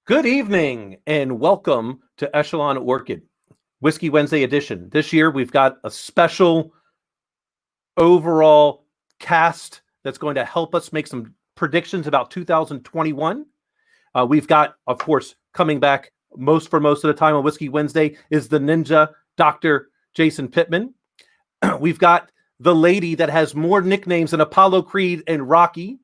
Good evening and welcome to Echelon Orchid, Whiskey Wednesday edition. This year we've got a special overall cast that's going to help us make some predictions about 2021. We've got, of course, coming back most of the time on Whiskey Wednesday is the ninja, Dr. Jason Pittman. We've got the lady that has more nicknames than Apollo Creed and Rocky,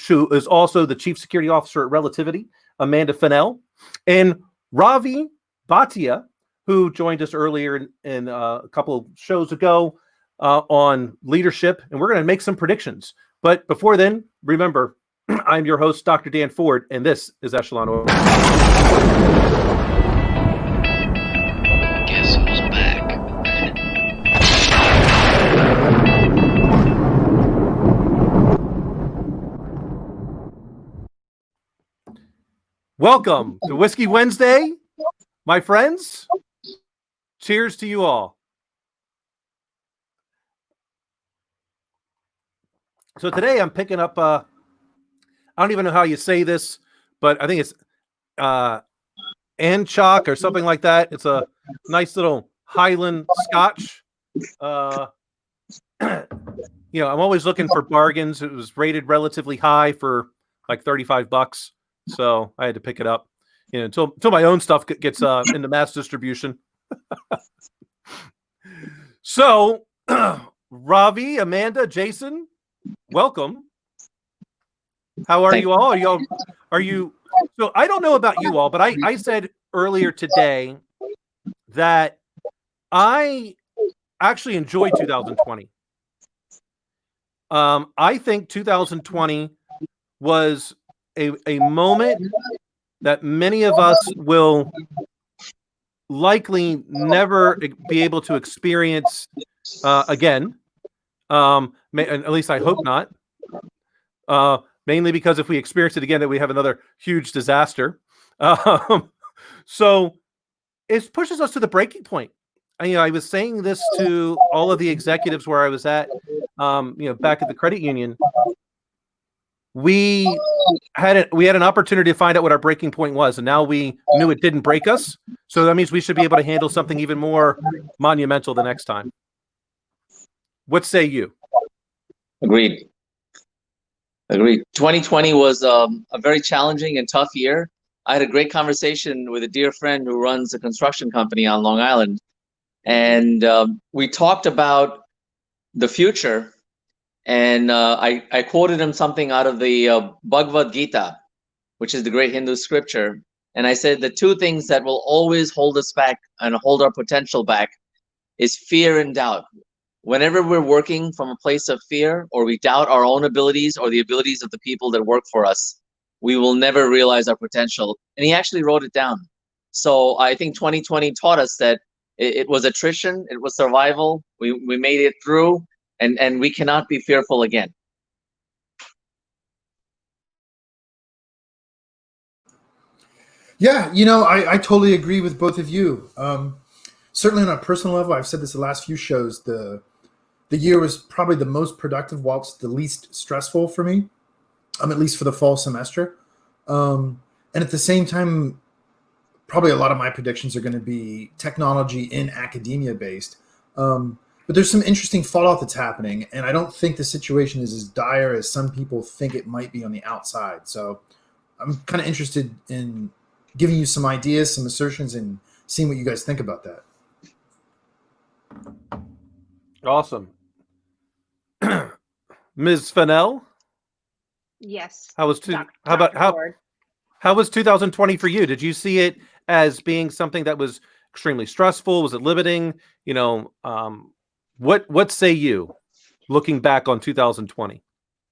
who is also the Chief Security Officer at Relativity, Amanda Fennell, and Ravi Bhatia, who joined us earlier in a couple of shows ago on leadership, and we're going to make some predictions. But before then, remember, I'm your host, Dr. Dan Ford, and this is Echelon Orchid. Guess who's back? Welcome to Whiskey Wednesday, my friends. Cheers to you all. So today I'm picking up, I don't even know how you say this, but I think it's Anchock or something like that. It's a nice little Highland Scotch. I'm always looking for bargains. It was rated relatively high for like $35. So I had to pick it up, until my own stuff gets into mass distribution. So, Ravi, Amanda, Jason, welcome. How are you all? Are you? So I don't know about you all, but I said earlier today that I actually enjoyed 2020. I think 2020 was a moment that many of us will likely never be able to experience again. At least I hope not. Mainly because if we experience it again, that we have another huge disaster. So it pushes us to the breaking point. I was saying this to all of the executives where I was at, back at the credit union. We had an opportunity to find out what our breaking point was, and now we knew it didn't break us. So that means we should be able to handle something even more monumental the next time. What say you? Agreed. 2020 was a very challenging and tough year. I had a great conversation with a dear friend who runs a construction company on Long Island. And we talked about the future. And I quoted him something out of the Bhagavad Gita, which is the great Hindu scripture. And I said the two things that will always hold us back and hold our potential back is fear and doubt. Whenever we're working from a place of fear, or we doubt our own abilities or the abilities of the people that work for us, we will never realize our potential. And he actually wrote it down. So I think 2020 taught us that it was attrition, it was survival. We made it through. And we cannot be fearful again. Yeah, I totally agree with both of you. Certainly on a personal level, I've said this the last few shows, the year was probably the most productive whilst the least stressful for me, at least for the fall semester. And at the same time, probably a lot of my predictions are going to be technology in academia based. But there's some interesting fallout that's happening, and I don't think the situation is as dire as some people think it might be on the outside. So I'm kind of interested in giving you some ideas, some assertions, and seeing what you guys think about that. Awesome. Ms. Fennell? Yes. How was 2020 for you? Did you see it as being something that was extremely stressful? Was it limiting? What say you, looking back on 2020?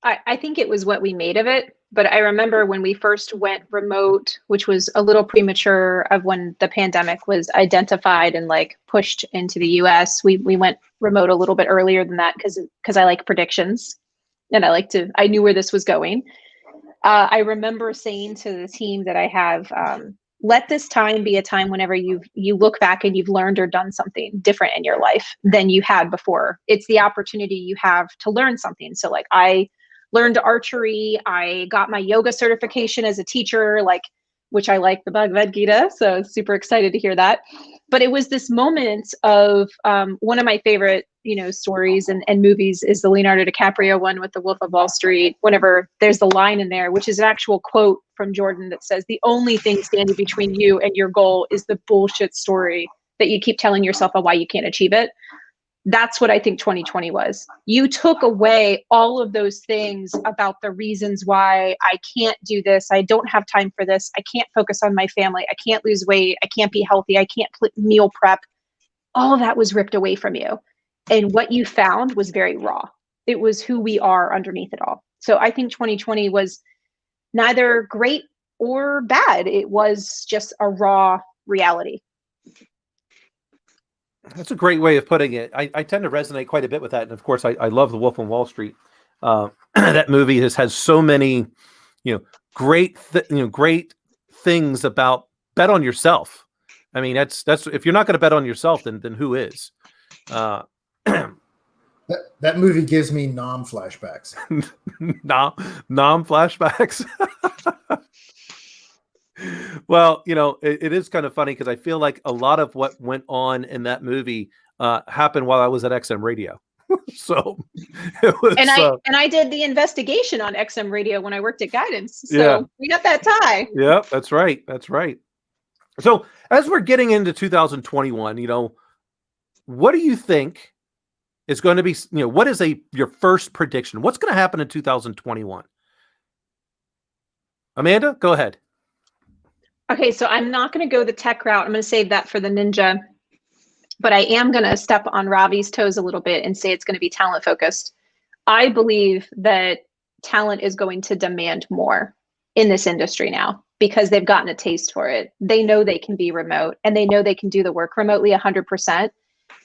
I think it was what we made of it. But I remember when we first went remote, which was a little premature of when the pandemic was identified and pushed into the US. We went remote a little bit earlier than that because I like predictions and I knew where this was going. I remember saying to the team that I have, let this time be a time whenever you look back and you've learned or done something different in your life than you had before. It's the opportunity you have to learn something. So I learned archery. I got my yoga certification as a teacher. which I like the Bhagavad Gita, so super excited to hear that. But it was this moment of one of my favorite, stories and movies is the Leonardo DiCaprio one with the Wolf of Wall Street. Whenever there's the line in there, which is an actual quote from Jordan that says, "The only thing standing between you and your goal is the bullshit story that you keep telling yourself of why you can't achieve it." That's what I think 2020 was. You took away all of those things about the reasons why I can't do this. I don't have time for this. I can't focus on my family. I can't lose weight. I can't be healthy. I can't meal prep. All of that was ripped away from you. And what you found was very raw. It was who we are underneath it all. So I think 2020 was neither great or bad. It was just a raw reality. That's a great way of putting it. I tend to resonate quite a bit with that. And of course, I love The Wolf on Wall Street. That movie has so many, great things about bet on yourself. I mean, that's if you're not going to bet on yourself, then who is? That movie gives me nom flashbacks. Nom flashbacks. Well, it is kind of funny because I feel like a lot of what went on in that movie happened while I was at XM Radio. So it was, and I did the investigation on XM Radio when I worked at Guidance. So we got that tie. Yeah, that's right. That's right. So as we're getting into 2021, what do you think is going to be, what is your first prediction? What's going to happen in 2021? Amanda, go ahead. Okay, so I'm not going to go the tech route. I'm going to save that for the Ninja, but I am going to step on Ravi's toes a little bit and say it's going to be talent focused. I believe that talent is going to demand more in this industry now because they've gotten a taste for it. They know they can be remote and they know they can do the work remotely 100%.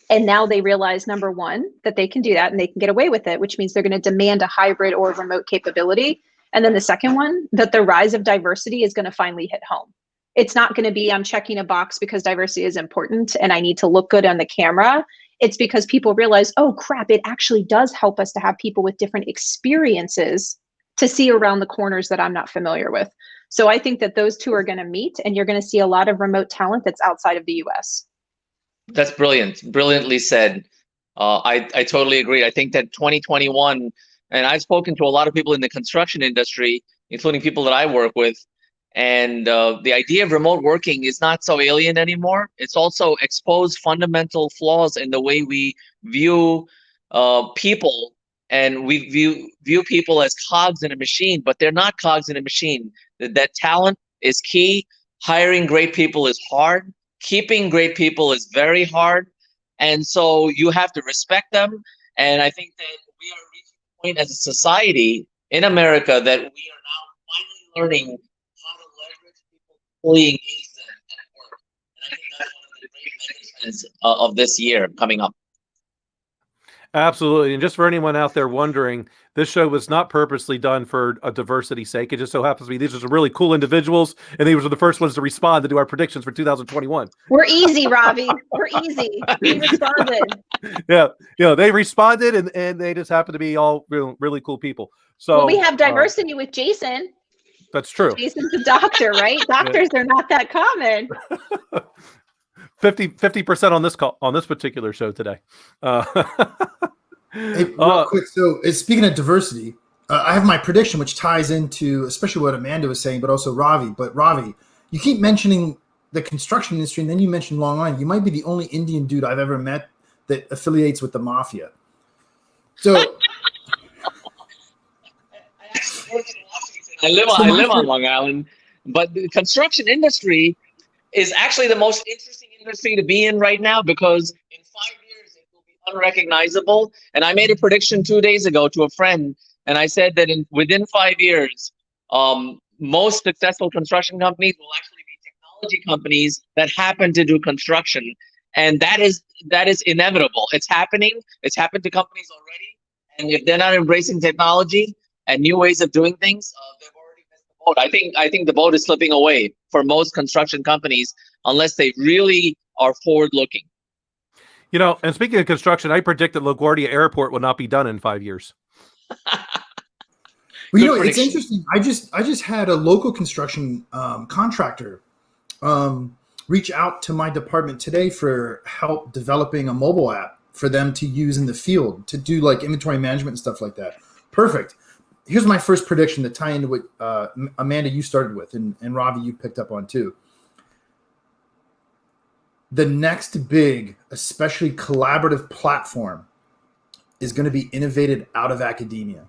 And now they realize, number one, that they can do that and they can get away with it, which means they're going to demand a hybrid or remote capability. And then the second one, that the rise of diversity is going to finally hit home. It's not going to be, I'm checking a box because diversity is important and I need to look good on the camera. It's because people realize, oh crap, it actually does help us to have people with different experiences to see around the corners that I'm not familiar with. So I think that those two are going to meet and you're going to see a lot of remote talent that's outside of the US. That's brilliant. Brilliantly said. I totally agree. I think that 2021, and I've spoken to a lot of people in the construction industry, including people that I work with, and the idea of remote working is not so alien anymore. It's also exposed fundamental flaws in the way we view people, and we view people as cogs in a machine, but they're not cogs in a machine. That talent is key. Hiring great people is hard. Keeping great people is very hard. And so you have to respect them. And I think that we are reaching a point as a society in America that we are now finally learning how to leverage people, fully engage them at work. And I think that's one of the great megatrends of this year coming up. Absolutely. And just for anyone out there wondering, this show was not purposely done for a diversity sake. It just so happens to be these are some really cool individuals, and these were the first ones to respond to do our predictions for 2021. We're easy, Ravi. We're easy. We responded. Yeah. They responded and they just happen to be all really cool people. So well, we have diversity with Jason. That's true. Jason's a doctor, right? Doctors are not that common. 50% on this call on this particular show today. Hey, real quick. So, speaking of diversity, I have my prediction, which ties into especially what Amanda was saying, but also Ravi. But Ravi, you keep mentioning the construction industry, and then you mentioned Long Island. You might be the only Indian dude I've ever met that affiliates with the mafia. So, I live on Long Island, but the construction industry is actually the most interesting industry to be in right now because in 5 years it will be unrecognizable. And I made a prediction 2 days ago to a friend, and I said that within 5 years, most successful construction companies will actually be technology companies that happen to do construction, and that is inevitable. It's happening. It's happened to companies already, and if they're not embracing technology and new ways of doing things, they've already missed the boat. I think the boat is slipping away for most construction companies unless they really are forward-looking. And speaking of construction, I predict that LaGuardia Airport will not be done in 5 years. Well, Good it's prediction. interesting. I just had a local construction contractor reach out to my department today for help developing a mobile app for them to use in the field to do like inventory management and stuff like that. Perfect. Here's my first prediction to tie into what Amanda, you started with, and Ravi, you picked up on too. The next big, especially collaborative platform is going to be innovated out of academia.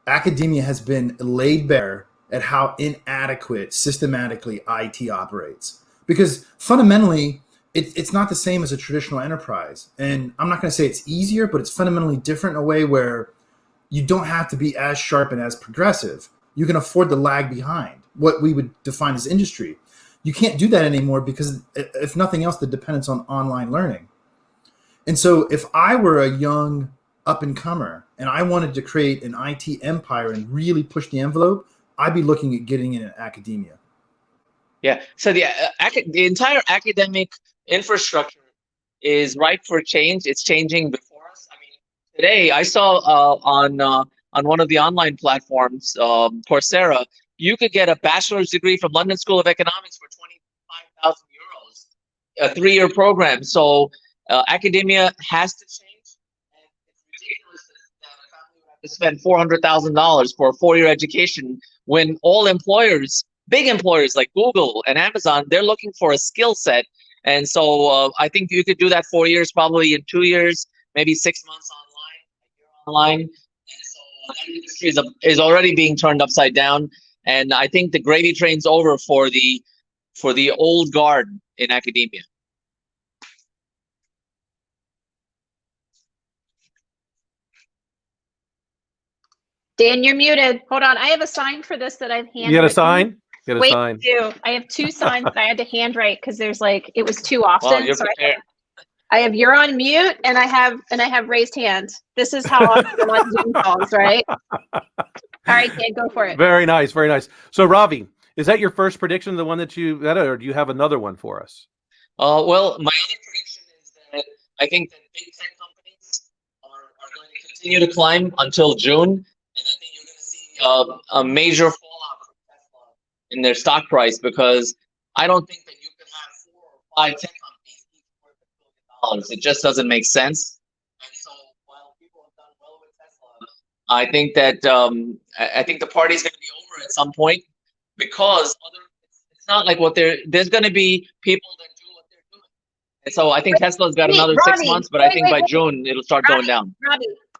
Academia has been laid bare at how inadequate systematically IT operates. Because fundamentally, it's not the same as a traditional enterprise. And I'm not going to say it's easier, but it's fundamentally different in a way where you don't have to be as sharp and as progressive. You can afford to lag behind what we would define as industry. You can't do that anymore because, if nothing else, the dependence on online learning. And so if I were a young up-and-comer and I wanted to create an IT empire and really push the envelope, I'd be looking at getting in academia. Yeah. So the entire academic infrastructure is ripe for change. It's changing before us. I mean, today I saw on one of the online platforms, Coursera, you could get a bachelor's degree from London School of Economics for 25,000 euros, a 3-year program. So academia has to change. And it's ridiculous that a family would have to spend $400,000 for a 4-year education when all employers, big employers like Google and Amazon, they're looking for a skill set. And so I think you could do that 4 years, probably in 2 years, maybe 6 months online, a year online. And so that industry is already being turned upside down. And I think the gravy train's over for the old guard in academia. Dan, you're muted. Hold on. I have a sign for this that I've handwritten. You got a sign? You got a Wait, sign? I have 2 signs that I had to handwrite because there's it was too often. Well, you're so prepared. I have you're on mute and I have raised hand. This is how often I'm on Zoom calls, right? All right, Dan, go for it. Very nice, very nice. So, Ravi, is that your first prediction, the one that you got, or do you have another one for us? Well, my other prediction is that I think that big tech companies are going to continue to climb until June, and I think you're going to see a major fallout from Tesla in their stock price, because I don't think that you can have 4 or 5 tech companies each worth $1 billion. It just doesn't make sense. And so while people have done well with Tesla, I think that I think the party's going to be over at some point, because it's not like there's going to be people that do what they're doing. And so I think Tesla's got another 6 months, but I think by June it'll start going down.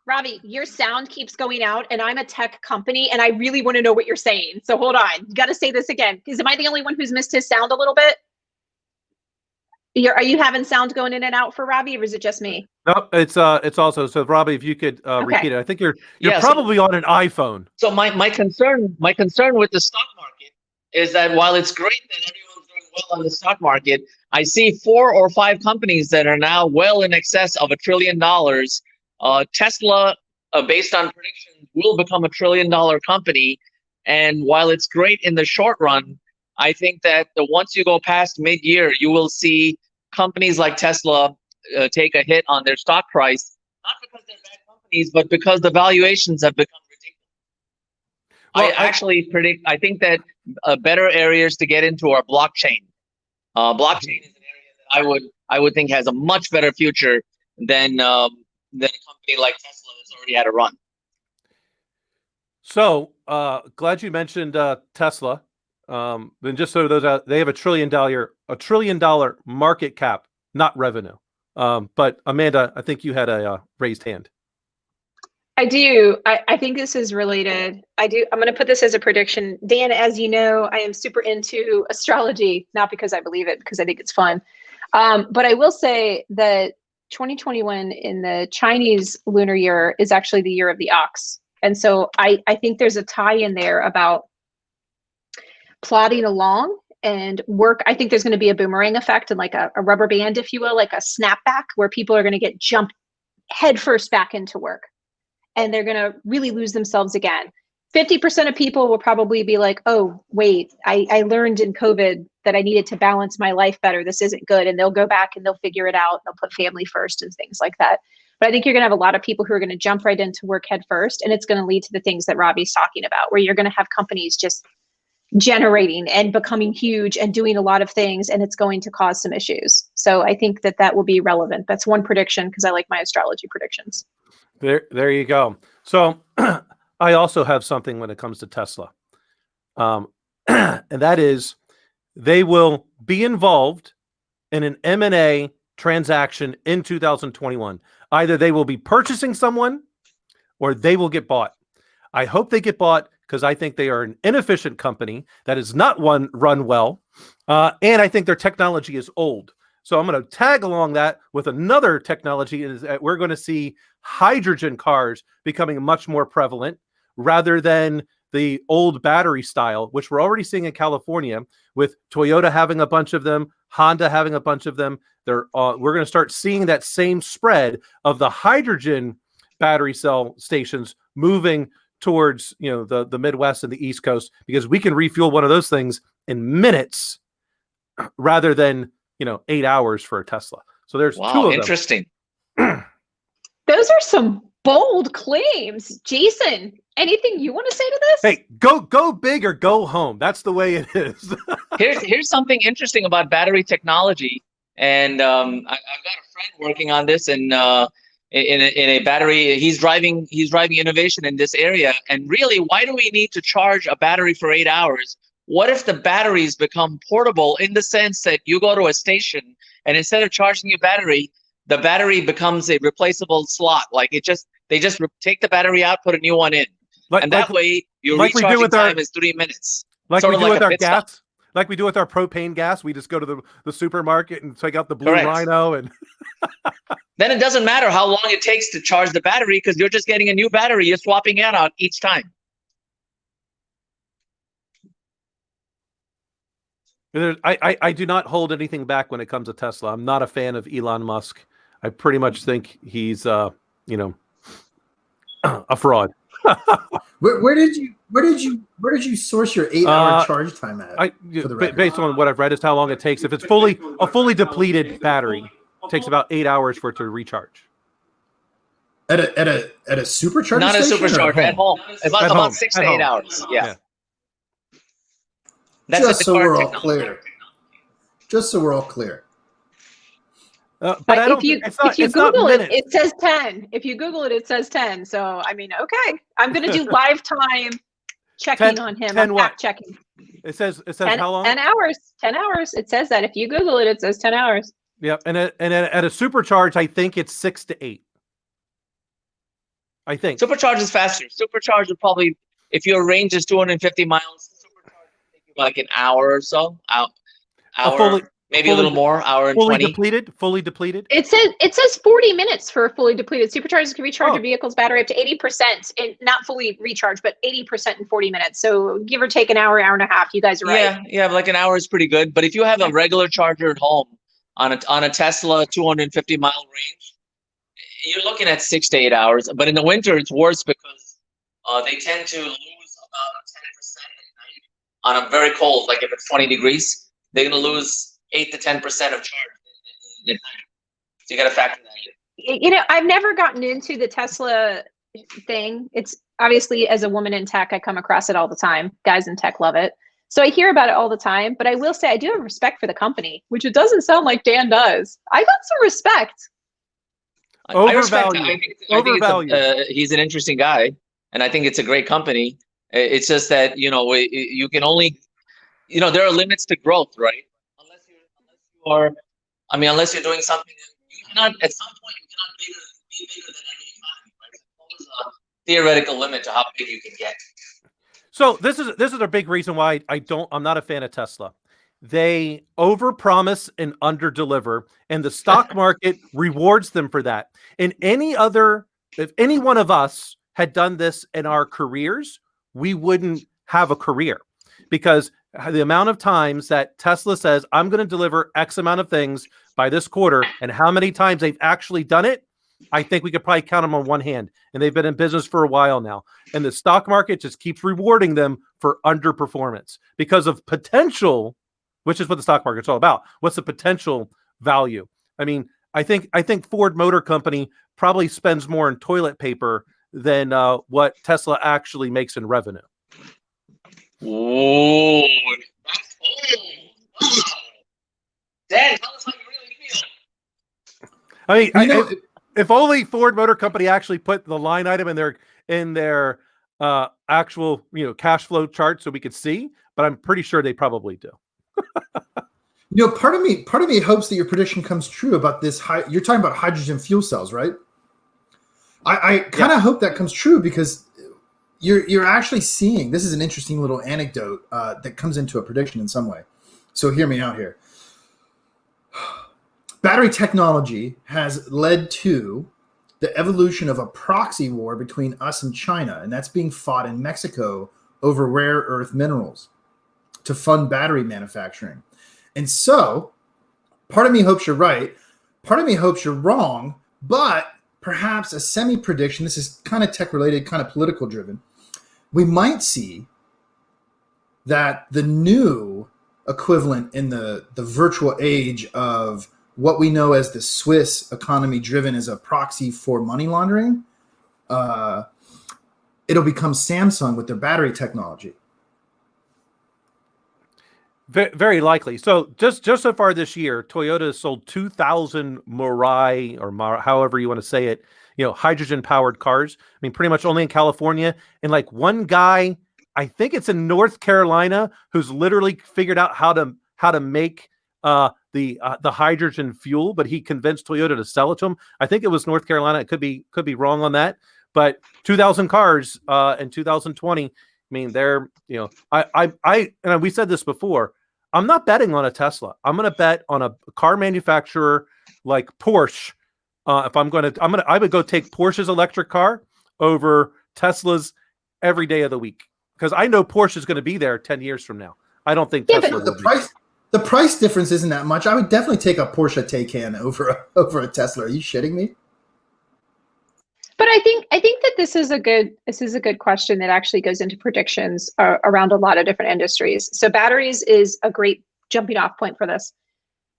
Robbie, your sound keeps going out, and I'm a tech company, and I really want to know what you're saying. So hold on, you got to say this again, because am I the only one who's missed his sound a little bit? Are you having sound going in and out for Robbie, or is it just me? No, it's also, so Robbie, if you could repeat it. I think you're probably on an iPhone. So my concern with the stock market is that while it's great that everyone's doing well on the stock market, I see 4 or 5 companies that are now well in excess of $1 trillion. Tesla, based on predictions, will become $1 trillion company. And while it's great in the short run, I think that once you go past mid-year, you will see companies like Tesla take a hit on their stock price, not because they're bad companies, but because the valuations have become ridiculous. Well, I think that better areas to get into are blockchain. Blockchain is an area that I would think has a much better future than a company like Tesla that's already had a run. So glad you mentioned Tesla. Then just so those out, they have $1 trillion market cap, not revenue. But Amanda, I think you had a raised hand. I do. I think this is related. I'm going to put this as a prediction. Dan, as you know, I am super into astrology, not because I believe it, because I think it's fun. But I will say that 2021 in the Chinese lunar year is actually the year of the ox. And so I think there's a tie in there about plodding along and work. I think there's going to be a boomerang effect and like a rubber band, if you will, like a snapback, where people are going to get jumped headfirst back into work. And they're going to really lose themselves again. 50% of people will probably be like, oh, wait, I learned in COVID that I needed to balance my life better. This isn't good. And they'll go back and they'll figure it out. They'll put family first and things like that. But I think you're going to have a lot of people who are going to jump right into work head first, and it's going to lead to the things that Robbie's talking about, where you're going to have companies just generating and becoming huge and doing a lot of things, and it's going to cause some issues. So I think that will be relevant. That's one prediction, because I like my astrology predictions. There you go. So I also have something when it comes to Tesla. And that is, they will be involved in an M&A transaction in 2021. Either they will be purchasing someone or they will get bought. I hope they get bought, because I think they are an inefficient company that is not run well. And I think their technology is old. So I'm going to tag along that with another technology, is that we're going to see hydrogen cars becoming much more prevalent rather than the old battery style, which we're already seeing in California with Toyota having a bunch of them, Honda having a bunch of them. We're going to start seeing that same spread of the hydrogen battery cell stations moving towards, the Midwest and the East Coast, because we can refuel one of those things in minutes rather than 8 hours for a Tesla. So there's two of them. Interesting. Those are some bold claims. Jason, anything you want to say to this? Hey, go big or go home. That's the way it is. Here's something interesting about battery technology, and I've got a friend working on this in a battery. He's driving innovation in this area. And really, why do we need to charge a battery for 8 hours? What if the batteries become portable, in the sense that you go to a station and instead of charging your battery, the battery becomes a replaceable slot? Like they just take the battery out, put a new one in. That way your recharging time is 3 minutes. Like we do with our gas. Like we do with our propane gas. We just go to the supermarket and take out the blue Rhino, and then it doesn't matter how long it takes to charge the battery, because you're just getting a new battery. You're swapping it out each time. I do not hold anything back when it comes to Tesla. I'm not a fan of Elon Musk. I pretty much think he's a fraud. Where did you source your 8 hour charge time at? Based on what I've read, is how long it takes. If it's a fully depleted battery, it takes about 8 hours for it to recharge. At a supercharger? Not a supercharger, at home. About 6 to 8 home. hours. Yeah. That's just so we're all clear. Just so we're all clear. But if you Google it, it says 10. If you Google it, it says 10. So I mean, okay, I'm going to do lifetime checking on him. I'm fact checking. It says how long? 10 hours. 10 hours. It says that. If you Google it, it says 10 hours. Yep. And at a supercharge, I think it's 6 to 8. I think supercharge is faster. Supercharge would probably, if your range is 250 miles, supercharge would take you like an hour or so. Maybe a little more, hour and 20. Fully depleted. It says 40 minutes for fully depleted. Superchargers can recharge your vehicle's battery up to 80%, and not fully recharged, but 80% in 40 minutes. So give or take an hour and a half. You guys are right. Yeah, like an hour is pretty good. But if you have a regular charger at home on a Tesla 250 mile range, you're looking at 6 to 8 hours. But in the winter, it's worse, because they tend to lose about 10% at night on a very cold, like if it's 20 degrees, they're going to lose 8 to 10% of charge. So you got to factor that in. I've never gotten into the Tesla thing. It's obviously, as a woman in tech, I come across it all the time. Guys in tech love it. So I hear about it all the time, but I will say I do have respect for the company, which it doesn't sound like Dan does. I got some respect. I respect him. I think he's an interesting guy, and I think it's a great company. It's just that, you can only, there are limits to growth, right? Unless you're doing something, you cannot, at some point, you cannot be bigger than any economy, right? There's always a theoretical limit to how big you can get. So this is a big reason why I'm not a fan of Tesla. They overpromise and underdeliver, and the stock market rewards them for that. And if any one of us had done this in our careers, we wouldn't have a career, because the amount of times that Tesla says, I'm going to deliver X amount of things by this quarter, and how many times they've actually done it, I think we could probably count them on one hand. And they've been in business for a while now. And the stock market just keeps rewarding them for underperformance because of potential, which is what the stock market's all about. What's the potential value? I mean, think Ford Motor Company probably spends more in toilet paper than what Tesla actually makes in revenue. Oh, Dan, tell us how you really feel. I mean, if only Ford Motor Company actually put the line item in their actual cash flow chart so we could see, but I'm pretty sure they probably do. Part of me hopes that your prediction comes true about this. You're talking about hydrogen fuel cells, right? I kind of hope that comes true because you're actually seeing. This is an interesting little anecdote that comes into a prediction in some way. So hear me out here. Battery technology has led to the evolution of a proxy war between us and China, and that's being fought in Mexico over rare earth minerals to fund battery manufacturing. And so part of me hopes you're right. Part of me hopes you're wrong, but perhaps a semi-prediction, this is kind of tech-related, kind of political-driven, we might see that the new equivalent in the virtual age of what we know as the Swiss economy driven as a proxy for money laundering, it'll become Samsung with their battery technology. Very likely. So just so far this year, Toyota has sold 2,000 Mirai or however you want to say it, hydrogen powered cars. I mean, pretty much only in California. And like one guy, I think it's in North Carolina, who's literally figured out how to make the hydrogen fuel, but he convinced Toyota to sell it to him. I think it was North Carolina. It could be wrong on that, but 2,000 cars in 2020. I mean, they're, and we said this before, I'm not betting on a Tesla. I'm going to bet on a car manufacturer like Porsche. I would go take Porsche's electric car over Tesla's every day of the week, because I know Porsche is going to be there 10 years from now. I don't think Tesla will be. The price difference isn't that much. I would definitely take a Porsche Taycan over a Tesla. Are you shitting me? But I think that this is a good question that actually goes into predictions around a lot of different industries. So batteries is a great jumping off point for this.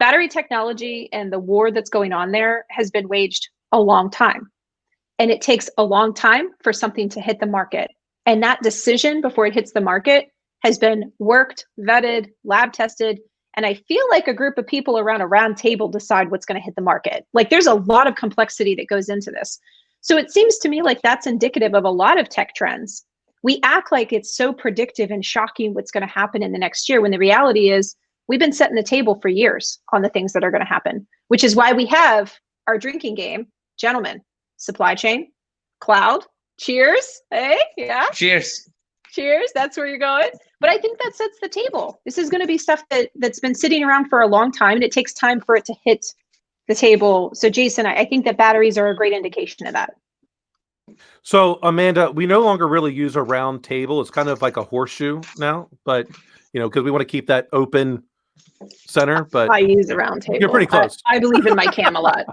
Battery technology and the war that's going on there has been waged a long time. And it takes a long time for something to hit the market. And that decision before it hits the market has been worked, vetted, lab tested. And I feel like a group of people around a round table decide what's going to hit the market. Like there's a lot of complexity that goes into this. So it seems to me like that's indicative of a lot of tech trends. We act like it's so predictive and shocking what's going to happen in the next year, when the reality is we've been setting the table for years on the things that are going to happen, which is why we have our drinking game. Gentlemen, supply chain, cloud, cheers. Hey, yeah. Cheers. Cheers. That's where you're going. But I think that sets the table. This is going to be stuff that's been sitting around for a long time, and it takes time for it to hit the table. So Jason, I think that batteries are a great indication of that. So Amanda, we no longer really use a round table. It's kind of like a horseshoe now, but because we want to keep that open center. But I use a round table. You're pretty close. I believe in my Camelot.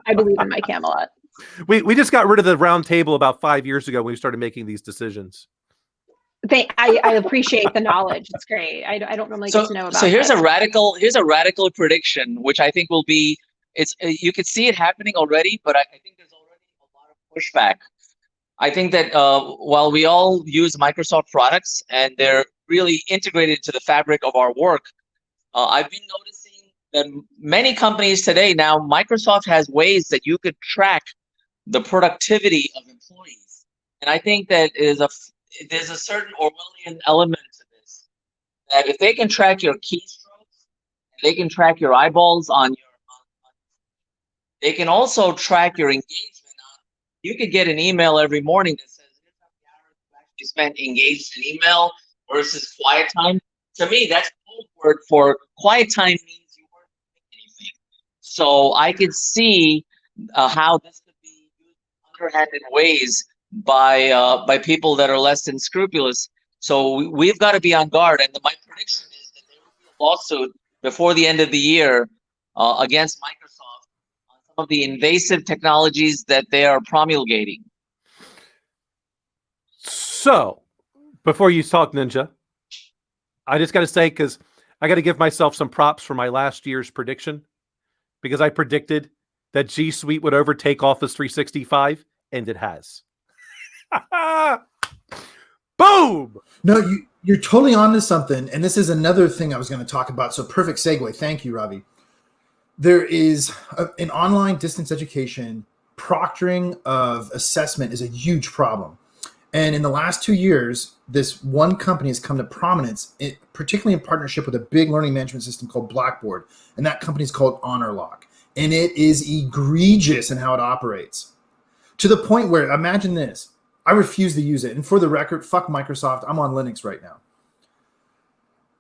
We just got rid of the round table about 5 years ago when we started making these decisions. I appreciate the knowledge. It's great. I don't normally get to know about. So here's a radical prediction, which I think will be. You could see it happening already, but I think there's already a lot of pushback. I think that while we all use Microsoft products and they're really integrated to the fabric of our work, I've been noticing that many companies today now, Microsoft has ways that you could track the productivity of employees. And I think that there's a certain Orwellian element to this, that if they can track your keystrokes, they can track your eyeballs on your they can also track your engagement. You could get an email every morning that says, here's how many hours you actually spent engaged in email versus quiet time. To me, that's code word for quiet time means you weren't doing anything. So I could see how this could be used in underhanded ways by people that are less than scrupulous. So we've got to be on guard. And my prediction is that there will be a lawsuit before the end of the year against Microsoft of the invasive technologies that they are promulgating. So, before you talk, Ninja, I just got to say, because I got to give myself some props for my last year's prediction, because I predicted that G Suite would overtake Office 365, and it has. Boom! No, you're totally onto something, and this is another thing I was going to talk about. So perfect segue. Thank you, Ravi. There is in online distance education, proctoring of assessment is a huge problem. And in the last 2 years, this one company has come to prominence, particularly in partnership with a big learning management system called Blackboard. And that company is called HonorLock. And it is egregious in how it operates. To the point where, imagine this, I refuse to use it. And for the record, fuck Microsoft, I'm on Linux right now.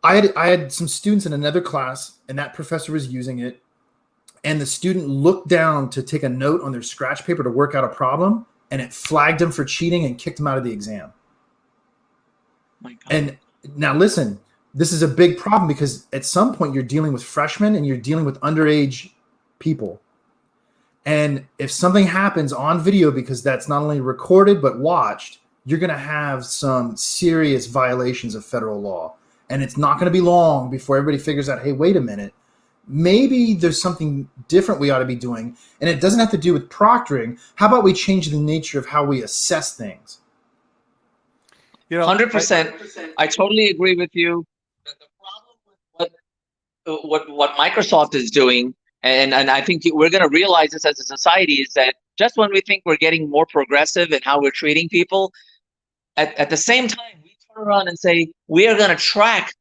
I had some students in another class, and that professor was using it. And the student looked down to take a note on their scratch paper to work out a problem, and it flagged him for cheating and kicked him out of the exam. My God. And now listen, this is a big problem because at some point you're dealing with freshmen and you're dealing with underage people. And if something happens on video, because that's not only recorded but watched, you're going to have some serious violations of federal law. And it's not going to be long before everybody figures out, hey, wait a minute, maybe there's something different we ought to be doing. And it doesn't have to do with proctoring. How about we change the nature of how we assess things? 100%. I totally agree with you. The problem with what Microsoft is doing, and I think we're going to realize this as a society, is that just when we think we're getting more progressive in how we're treating people, at the same time, we turn around and say, we are going to track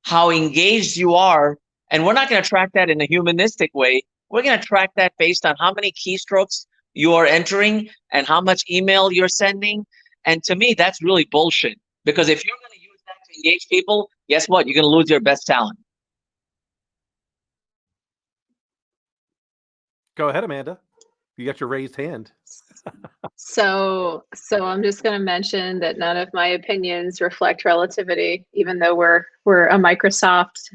how engaged you are. And we're not going to track that in a humanistic way. We're going to track that based on how many keystrokes you are entering and how much email you're sending. And to me, that's really bullshit. Because if you're going to use that to engage people, guess what? You're going to lose your best talent. Go ahead, Amanda. You got your raised hand. So I'm just going to mention that none of my opinions reflect relativity, even though we're a Microsoft,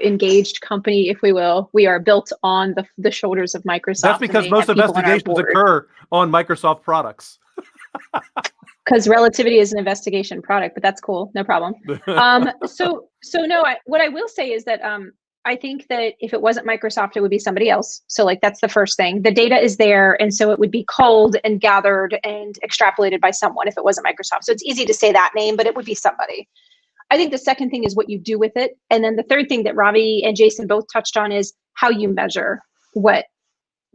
engaged company, if we will. We are built on the shoulders of Microsoft. That's because most investigations occur on Microsoft products. Because relativity is an investigation product, but that's cool, no problem. So no, what I will say is that I think that if it wasn't Microsoft, it would be somebody else. So like, that's the first thing. The data is there. And so it would be culled and gathered and extrapolated by someone if it wasn't Microsoft. So it's easy to say that name, but it would be somebody. I think the second thing is what you do with it. And then the third thing that Ravi and Jason both touched on is how you measure what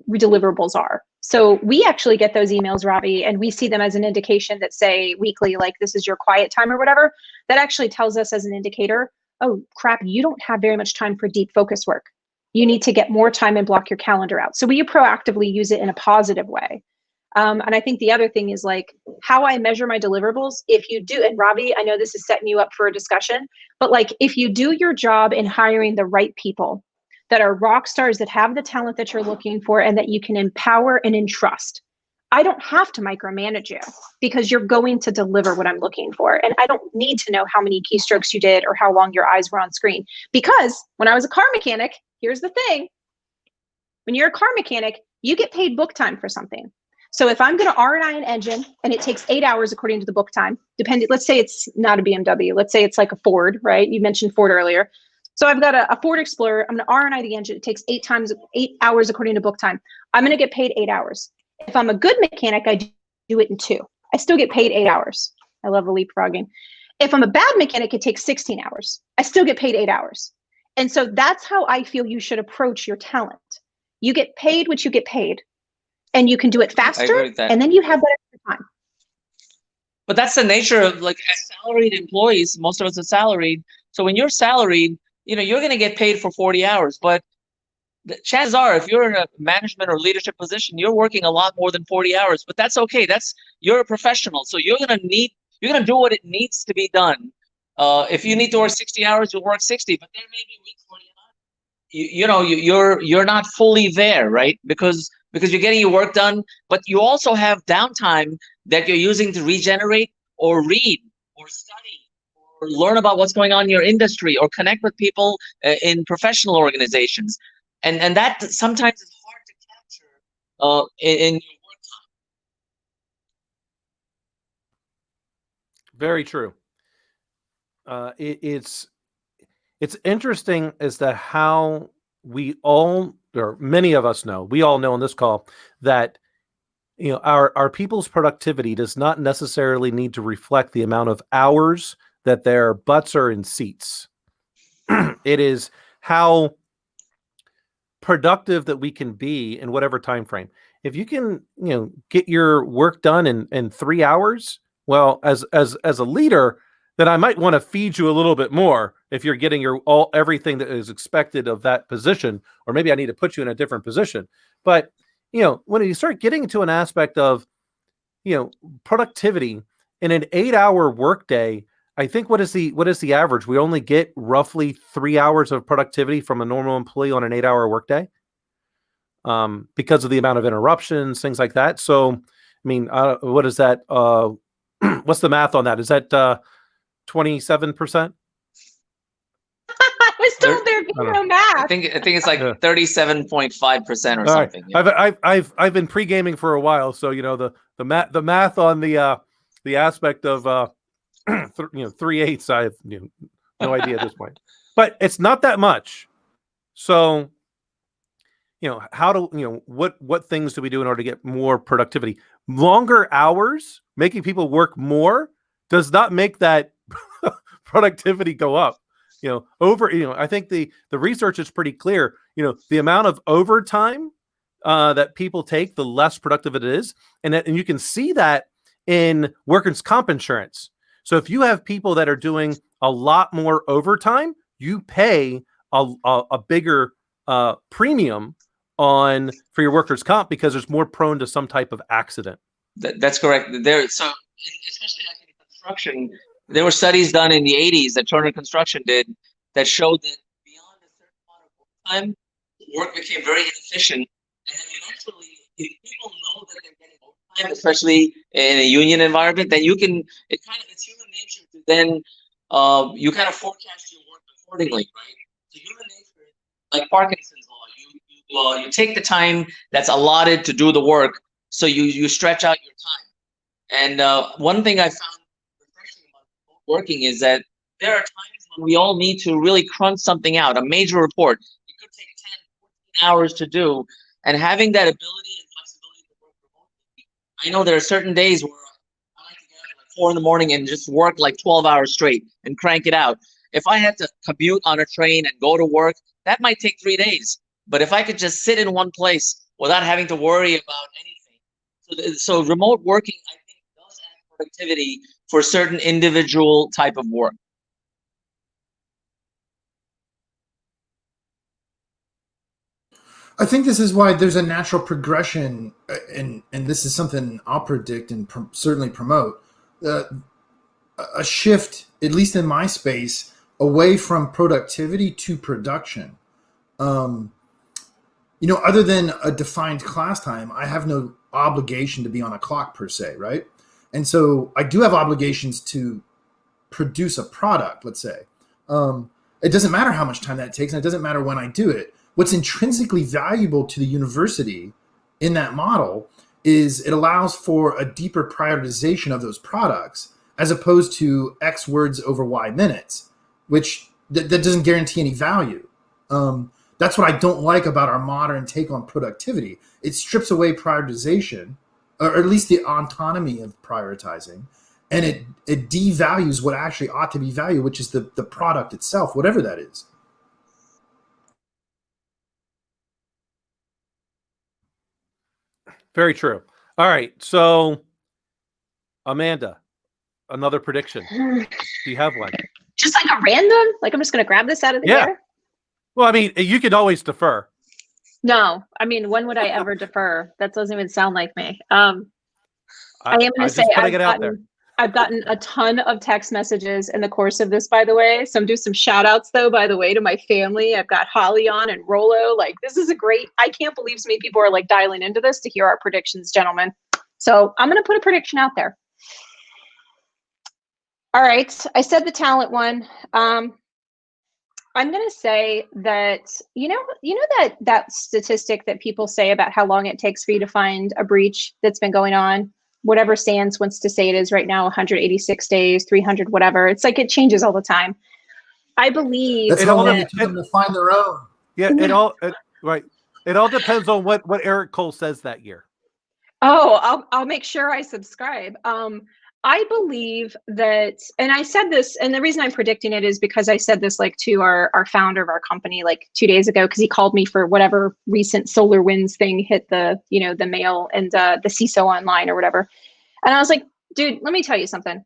deliverables are. So we actually get those emails, Ravi, and we see them as an indication that say weekly, like this is your quiet time or whatever. That actually tells us as an indicator, oh crap, you don't have very much time for deep focus work. You need to get more time and block your calendar out. So we proactively use it in a positive way. And I think the other thing is like how I measure my deliverables. If you do, and Ravi, I know this is setting you up for a discussion, but like if you do your job in hiring the right people that are rock stars that have the talent that you're looking for and that you can empower and entrust, I don't have to micromanage you because you're going to deliver what I'm looking for. And I don't need to know how many keystrokes you did or how long your eyes were on screen. Because when I was a car mechanic, here's the thing. When you're a car mechanic, you get paid book time for something. So if I'm going to R&I an engine and it takes 8 hours according to the book time, let's say it's not a BMW. Let's say it's like a Ford, right? You mentioned Ford earlier. So I've got a Ford Explorer. I'm going to R&I the engine. It takes 8 hours according to book time. I'm going to get paid 8 hours. If I'm a good mechanic, I do it in 2. I still get paid 8 hours. I love the leapfrogging. If I'm a bad mechanic, it takes 16 hours. I still get paid 8 hours. And so that's how I feel you should approach your talent. You get paid what you get paid, and you can do it faster, and then you have that extra time. But that's the nature of, like, as salaried employees, most of us are salaried. So when you're salaried, you're going to get paid for 40 hours. But the chances are, if you're in a management or leadership position, you're working a lot more than 40 hours. But that's okay. You're a professional. So you're going to do what it needs to be done. If you need to work 60 hours, you'll work 60. But there may be weeks where you're not fully there, right? Because you're getting your work done, but you also have downtime that you're using to regenerate or read or study or learn about what's going on in your industry or connect with people in professional organizations. And that sometimes is hard to capture in your work time. Very true. It's interesting as to how we all, or many of us know, we all know on this call that our people's productivity does not necessarily need to reflect the amount of hours that their butts are in seats. It is how productive that we can be in whatever time frame. If you can, get your work done in 3 hours, well, as a leader, then I might want to feed you a little bit more if you're getting everything that is expected of that position, or maybe I need to put you in a different position. But when you start getting into an aspect of productivity in an 8-hour workday, I think what is the average? We only get roughly 3 hours of productivity from a normal employee on an 8-hour workday, because of the amount of interruptions, things like that. So, I mean, what is that? What's the math on that? Is that 27%? I was told there be no math. I think it's like 37.5% or something. Right. Yeah. I've been pre-gaming for a while, so the math on the aspect of 3/8, I have no idea at this point, but it's not that much. So, what things do we do in order to get more productivity? Longer hours, making people work more, does not make that productivity go up. I think the research is pretty clear. The amount of overtime that people take, the less productive it is, and you can see that in workers' comp insurance. So if you have people that are doing a lot more overtime, you pay a bigger premium for your workers' comp because there's more prone to some type of accident. That's correct. So especially like in construction, there were studies done in the 80s that Turner Construction did that showed that beyond a certain amount of time, work became very inefficient, and then eventually, if people know that they're getting overtime, especially in a union environment, then it's human nature to then you kind of forecast your work accordingly, right? So human nature, like Parkinson's law, you take the time that's allotted to do the work, so you stretch out your time. And one thing I found refreshing about working is that there are times when we all need to really crunch something out, a major report. It could take 10, 14 hours to do, and having that ability and flexibility to work remotely. I know there are certain days where I like to get up at like 4 in the morning and just work like 12 hours straight and crank it out. If I had to commute on a train and go to work, that might take 3 days. But if I could just sit in one place without having to worry about anything. So remote working, I think, does add productivity for certain individual type of work. I think this is why there's a natural progression, and this is something I'll predict and certainly promote, a shift, at least in my space, away from productivity to production. Other than a defined class time, I have no obligation to be on a clock per se, right? And so I do have obligations to produce a product, let's say. It doesn't matter how much time that takes, and it doesn't matter when I do it. What's intrinsically valuable to the university in that model is it allows for a deeper prioritization of those products as opposed to X words over Y minutes, which that doesn't guarantee any value. That's what I don't like about our modern take on productivity. It strips away prioritization, or at least the autonomy of prioritizing, and it devalues what actually ought to be valued, which is the product itself, whatever that is. Very true. All right. So, Amanda, another prediction. Do you have one? Just like a random? Like I'm just going to grab this out of the air? Well, I mean, you could always defer. No. I mean, when would I ever defer? That doesn't even sound like me. I am going to say I've gotten a ton of text messages in the course of this, by the way. So I'm doing some shout outs, though, by the way, to my family. I've got Holly on and Rolo. Like, this is I can't believe so many people are like dialing into this to hear our predictions, gentlemen. So I'm going to put a prediction out there. All right. I said the talent one. I'm going to say that, that statistic that people say about how long it takes for you to find a breach that's been going on, whatever SANS wants to say it is right now, 186 days, 300, whatever. It's like it changes all the time. I believe that's how long it took them to find their own. Yeah, right. It all depends on what Eric Cole says that year. Oh, I'll make sure I subscribe. I believe that, and I said this, and the reason I'm predicting it is because I said this like to our founder of our company like 2 days ago, because he called me for whatever recent SolarWinds thing hit the the mail and the CISO online or whatever, and I was like, dude, let me tell you something.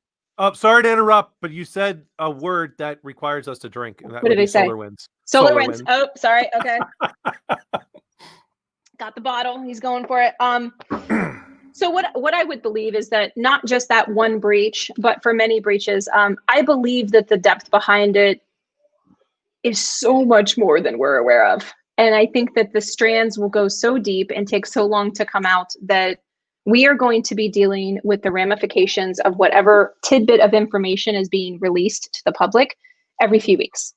Sorry to interrupt, but you said a word that requires us to drink, and that What would did I be say? SolarWinds. SolarWinds. Oh, sorry. Okay. Got the bottle. He's going for it. So what I would believe is that not just that one breach, but for many breaches, I believe that the depth behind it is so much more than we're aware of. And I think that the strands will go so deep and take so long to come out that we are going to be dealing with the ramifications of whatever tidbit of information is being released to the public every few weeks.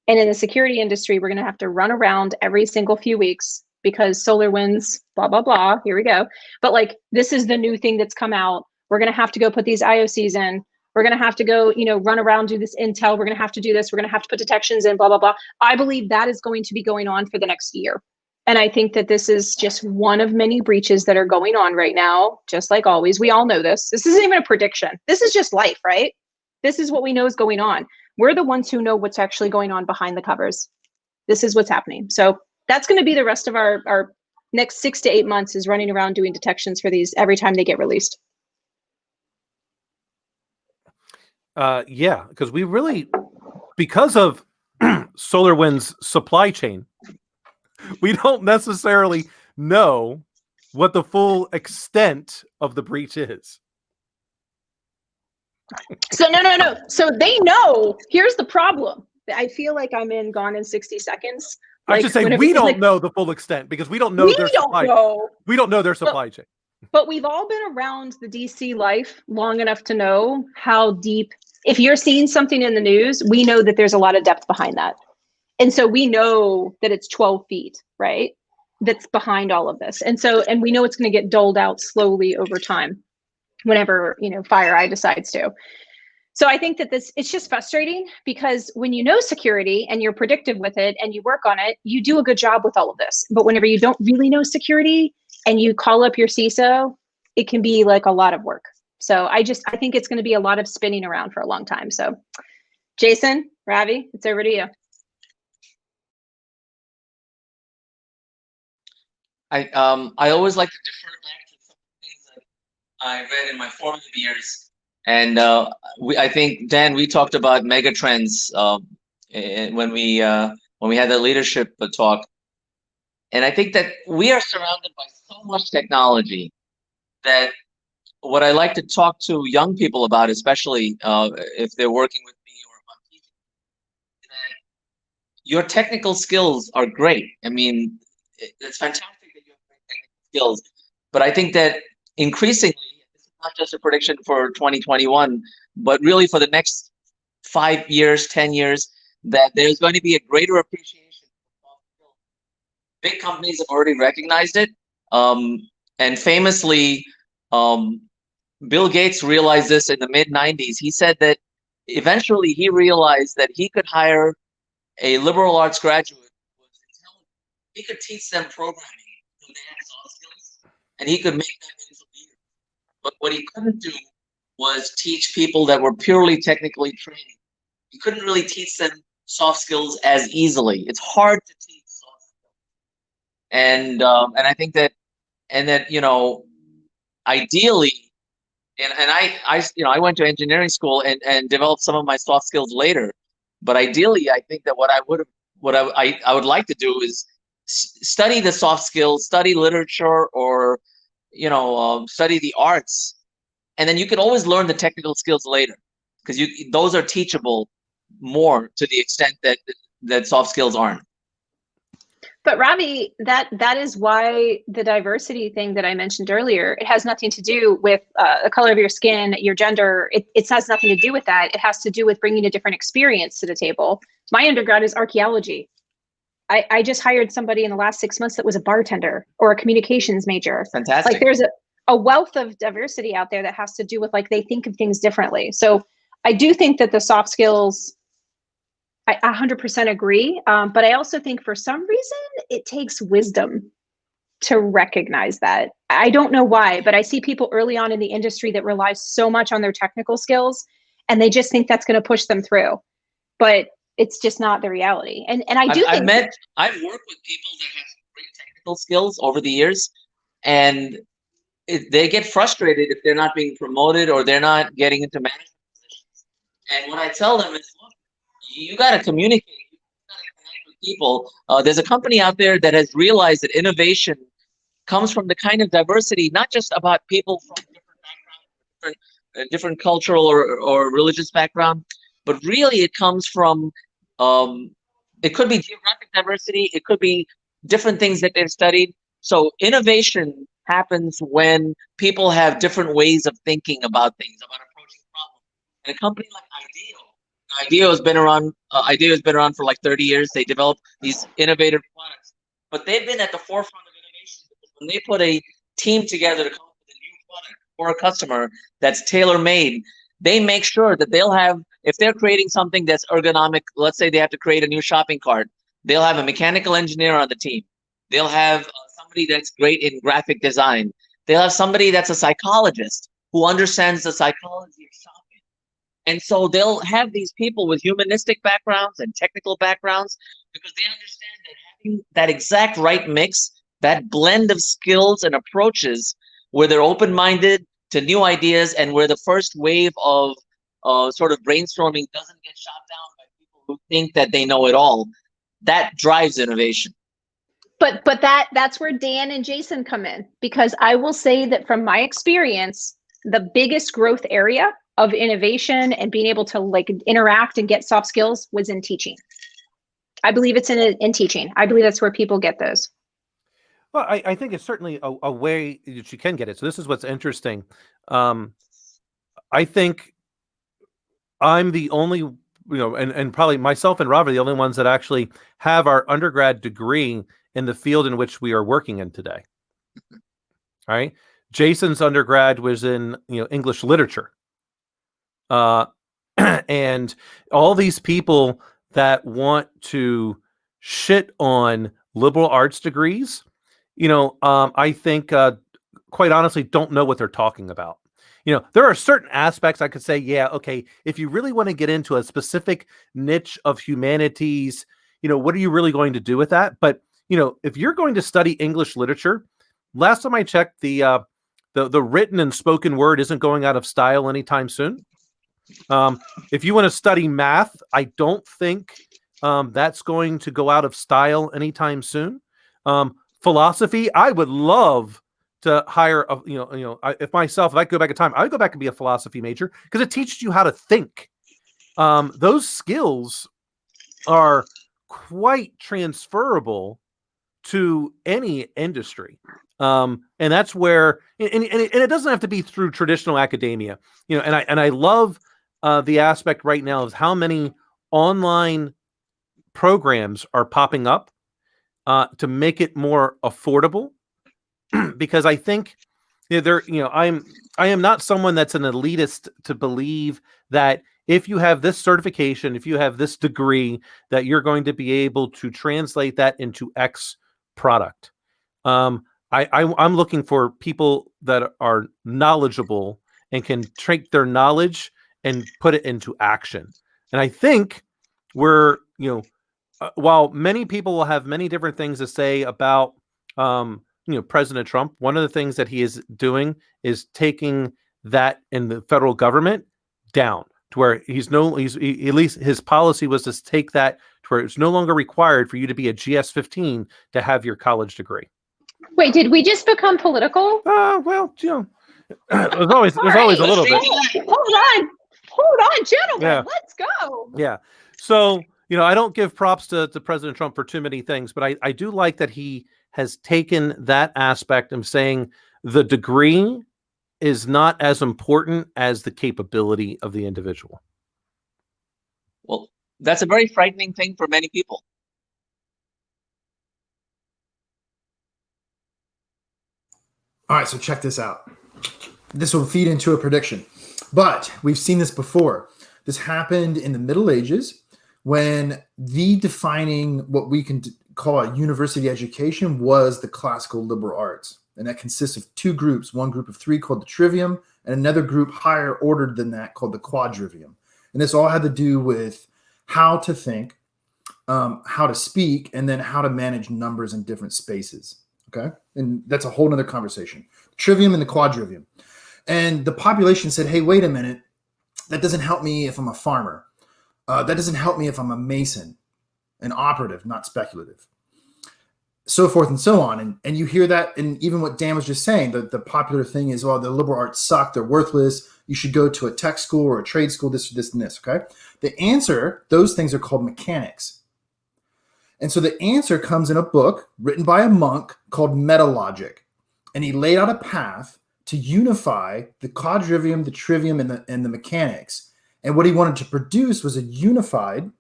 And in the security industry, we're going to have to run around every single few weeks because SolarWinds, blah, blah, blah, here we go. But like, this is the new thing that's come out. We're going to have to go put these IOCs in. We're going to have to go, run around, do this intel. We're going to have to do this. We're going to have to put detections in, blah, blah, blah. I believe that is going to be going on for the next year. And I think that this is just one of many breaches that are going on right now, just like always. We all know this. This isn't even a prediction. This is just life, right? This is what we know is going on. We're the ones who know what's actually going on behind the covers. This is what's happening. So that's going to be the rest of our next 6 to 8 months, is running around doing detections for these every time they get released. Yeah, because we really, because of SolarWinds supply chain, we don't necessarily know what the full extent of the breach is. So no. So they know. Here's the problem. I feel like I'm in Gone in 60 Seconds. I should say we don't know the full extent because we don't know we their don't supply. know. We don't know their supply chain. But we've all been around the DC life long enough to know how deep. If you're seeing something in the news, we know that there's a lot of depth behind that. And so we know that it's 12 feet, right? That's behind all of this. And we know it's going to get doled out slowly over time whenever, FireEye decides to. So I think that it's just frustrating because when you know security and you're predictive with it and you work on it, you do a good job with all of this. But whenever you don't really know security and you call up your CISO, it can be like a lot of work. So I think it's going to be a lot of spinning around for a long time. So Jason, Ravi, it's over to you. I always like to defer back to some things that I read in my formative years. And I think, Dan, we talked about mega trends when we had the leadership talk. And I think that we are surrounded by so much technology that what I like to talk to young people about, especially if they're working with me or if I'm teaching, that your technical skills are great. I mean, it's fantastic that you have great technical skills, but I think that increasingly, not just a prediction for 2021, but really for the next 5 years, 10 years, that there's going to be a greater appreciation. Big companies have already recognized it. And famously, Bill Gates realized this in the mid-90s. He said that eventually he realized that he could hire a liberal arts graduate who was intelligent. He could teach them programming when they had soft skills, and he could make them into leaders. But what he couldn't do was teach people that were purely technically trained. He couldn't really teach them soft skills as easily. It's hard to teach soft skills. And I think that, ideally, and I went to engineering school and developed some of my soft skills later. But ideally, I think that what I would like to do is study the soft skills, study literature, or study the arts, and then you can always learn the technical skills later, because those are teachable more to the extent that soft skills aren't. But Ravi, that is why the diversity thing that I mentioned earlier, it has nothing to do with the color of your skin, your gender. It has nothing to do with that. It has to do with bringing a different experience to the table. My undergrad is archaeology. I just hired somebody in the last 6 months that was a bartender or a communications major. Fantastic. Like there's a wealth of diversity out there that has to do with like they think of things differently. So I do think that the soft skills I 100% agree. But I also think for some reason it takes wisdom to recognize that. I don't know why, but I see people early on in the industry that rely so much on their technical skills and they just think that's going to push them through. But it's just not the reality. And I do think I've worked with people that have great technical skills over the years, and they get frustrated if they're not being promoted or they're not getting into management positions. And what I tell them is, look, you got to communicate. You got to connect with people. There's a company out there that has realized that innovation comes from the kind of diversity, not just about people from different backgrounds, different cultural or religious background, but really it comes from, it could be geographic diversity, it could be different things that they've studied. So innovation happens when people have different ways of thinking about things, about approaching problems. And a company like IDEO has been around for like 30 years. They develop these innovative products, but they've been at the forefront of innovation because when they put a team together to come up with a new product for a customer that's tailor-made, they make sure that they'll have, if they're creating something that's ergonomic, let's say they have to create a new shopping cart, they'll have a mechanical engineer on the team. They'll have somebody that's great in graphic design. They'll have somebody that's a psychologist who understands the psychology of shopping. And so they'll have these people with humanistic backgrounds and technical backgrounds because they understand that having that exact right mix, that blend of skills and approaches where they're open-minded to new ideas and where the first wave of sort of brainstorming doesn't get shot down by people who think that they know it all, that drives innovation. But that's where Dan and Jason come in, because I will say that from my experience, the biggest growth area of innovation and being able to like interact and get soft skills was in teaching. I believe it's in teaching. I believe that's where people get those. Well, I think it's certainly a way that you can get it. So this is what's interesting. I think I'm the only, and probably myself and Rob are the only ones that actually have our undergrad degree in the field in which we are working in today. All right. Jason's undergrad was in, English literature. And all these people that want to shit on liberal arts degrees, I think, quite honestly, don't know what they're talking about. There are certain aspects I could say, yeah, okay, if you really want to get into a specific niche of humanities, what are you really going to do with that? But, if you're going to study English literature, last time I checked, the written and spoken word isn't going out of style anytime soon. If you want to study math, I don't think that's going to go out of style anytime soon. Philosophy, I would love to hire if I go back in time, I would go back and be a philosophy major because it teaches you how to think. Those skills are quite transferable to any industry. And that's where, and it doesn't have to be through traditional academia, and I love the aspect right now of how many online programs are popping up to make it more affordable. Because I think I am not someone that's an elitist to believe that if you have this certification, if you have this degree, that you're going to be able to translate that into X product. I'm looking for people that are knowledgeable and can take their knowledge and put it into action. And I think we're, while many people will have many different things to say about President Trump, one of the things that he is doing is taking that in the federal government down to where at least his policy was to take that to where it's no longer required for you to be a GS-15 to have your college degree. Wait, did we just become political? Well, there's always a little bit. Hold on, gentlemen. Yeah. Let's go. Yeah. So, I don't give props to President Trump for too many things, but I do like that he has taken that aspect of saying the degree is not as important as the capability of the individual. Well, that's a very frightening thing for many people. All right, so check this out. This will feed into a prediction, but we've seen this before. This happened in the Middle Ages when the defining what we can call a university education was the classical liberal arts. And that consists of two groups, one group of three called the trivium, and another group higher ordered than that called the quadrivium. And this all had to do with how to think, how to speak, and then how to manage numbers in different spaces. Okay. And that's a whole nother conversation. Trivium and the quadrivium. And the population said, hey, wait a minute. That doesn't help me if I'm a farmer. That doesn't help me if I'm a mason, an operative, not speculative. So forth and so on. And you hear that, and even what Dan was just saying, the popular thing is, well, the liberal arts suck, they're worthless. You should go to a tech school or a trade school, this, and this, okay? The answer, those things are called mechanics. And so the answer comes in a book written by a monk called Metalogic. And he laid out a path to unify the quadrivium, the trivium, and the mechanics. And what he wanted to produce was a unified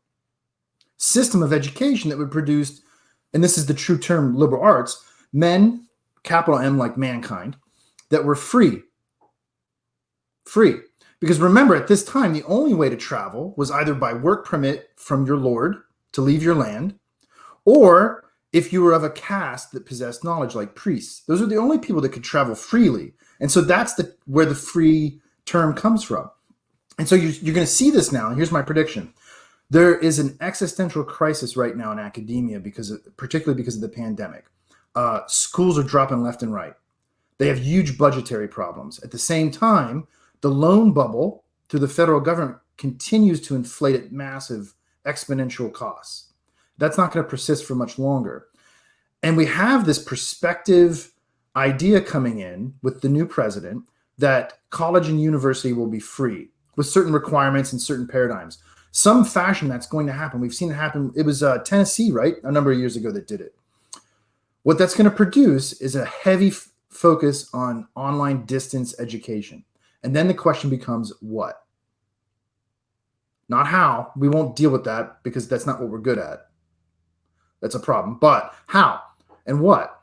system of education that would produce, and this is the true term, liberal arts, men, capital M like mankind, that were free. Free. Because remember, at this time, the only way to travel was either by work permit from your lord to leave your land, or if you were of a caste that possessed knowledge, like priests. Those are the only people that could travel freely. And so that's where the free term comes from. And so you're going to see this now. And here's my prediction. There is an existential crisis right now in academia, particularly because of the pandemic. Schools are dropping left and right. They have huge budgetary problems. At the same time, the loan bubble through the federal government continues to inflate at massive exponential costs. That's not going to persist for much longer. And we have this perspective idea coming in with the new president that college and university will be free with certain requirements and certain paradigms. Some fashion that's going to happen. We've seen it happen. It was Tennessee, right? A number of years ago that did it. What that's going to produce is a heavy focus on online distance education. And then the question becomes what? Not how. We won't deal with that because that's not what we're good at. That's a problem. But how and what?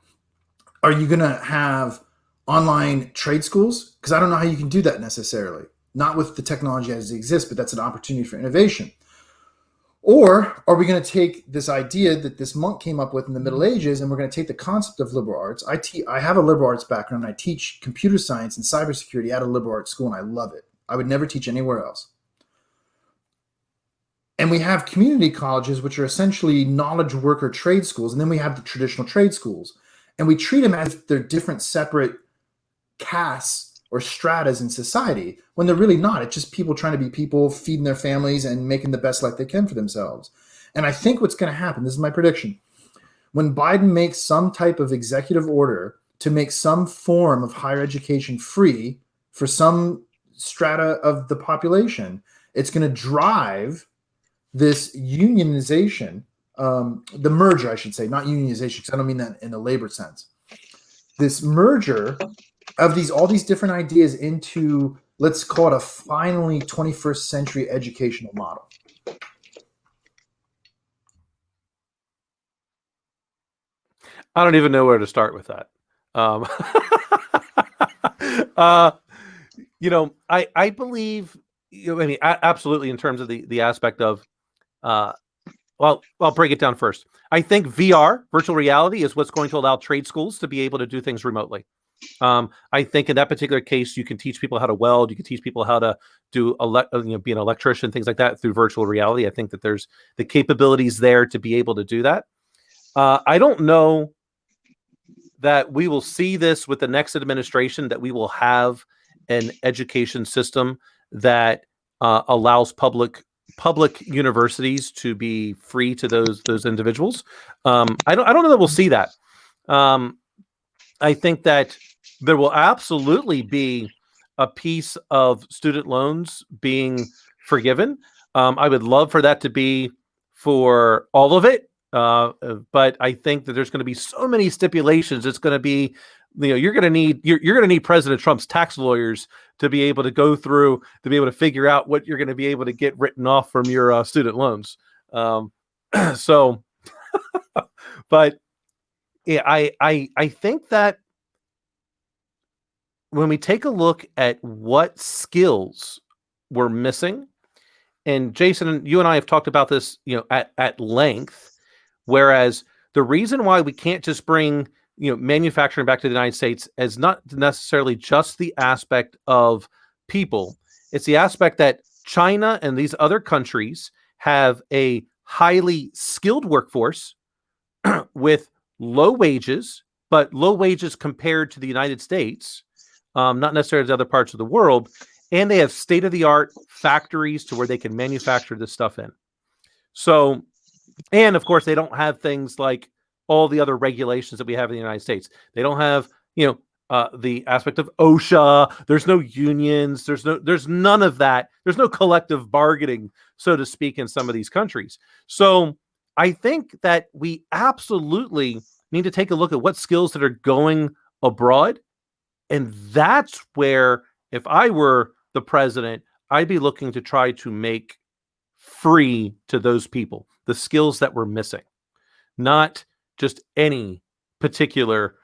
Are you going to have online trade schools? Because I don't know how you can do that necessarily. Not with the technology as it exists, but that's an opportunity for innovation. Or are we going to take this idea that this monk came up with in the Middle Ages, and we're going to take the concept of liberal arts. I have a liberal arts background. I teach computer science and cybersecurity at a liberal arts school, and I love it. I would never teach anywhere else. And we have community colleges, which are essentially knowledge worker trade schools. And then we have the traditional trade schools. And we treat them as if they're different separate castes or stratas in society, when they're really not. It's just people trying to be people, feeding their families and making the best life they can for themselves. And I think what's going to happen, this is my prediction, when Biden makes some type of executive order to make some form of higher education free for some strata of the population, it's going to drive this unionization, the merger, I should say, not unionization, because I don't mean that in a labor sense. This merger of all these different ideas into, let's call it a finally 21st century educational model. I don't even know where to start with that. I believe, absolutely in terms of the aspect of, well, I'll break it down first. I think VR, virtual reality, is what's going to allow trade schools to be able to do things remotely. I think in that particular case, you can teach people how to weld. You can teach people how to do, be an electrician, things like that through virtual reality. I think that there's the capabilities there to be able to do that. I don't know that we will see this with the next administration, that we will have an education system that allows public universities to be free to those individuals. I don't know that we'll see that. I think that there will absolutely be a piece of student loans being forgiven. I would love for that to be for all of it. But I think that there's going to be so many stipulations. It's going to be, you're going to need President Trump's tax lawyers to be able to go through, to be able to figure out what you're going to be able to get written off from your student loans. But yeah, I think that when we take a look at what skills we're missing and Jason, you and I have talked about this, at length. Whereas the reason why we can't just bring, manufacturing back to the United States is not necessarily just the aspect of people. It's the aspect that China and these other countries have a highly skilled workforce with low wages, but low wages compared to the United States, not necessarily to other parts of the world. And they have state-of-the-art factories to where they can manufacture this stuff in. So, and of course, they don't have things like all the other regulations that we have in the United States. They don't have, the aspect of OSHA. There's no unions. There's none of that. There's no collective bargaining, so to speak, in some of these countries. So I think that we absolutely need to take a look at what skills that are going abroad. And that's where, if I were the president, I'd be looking to try to make free to those people the skills that we're missing, not just any particular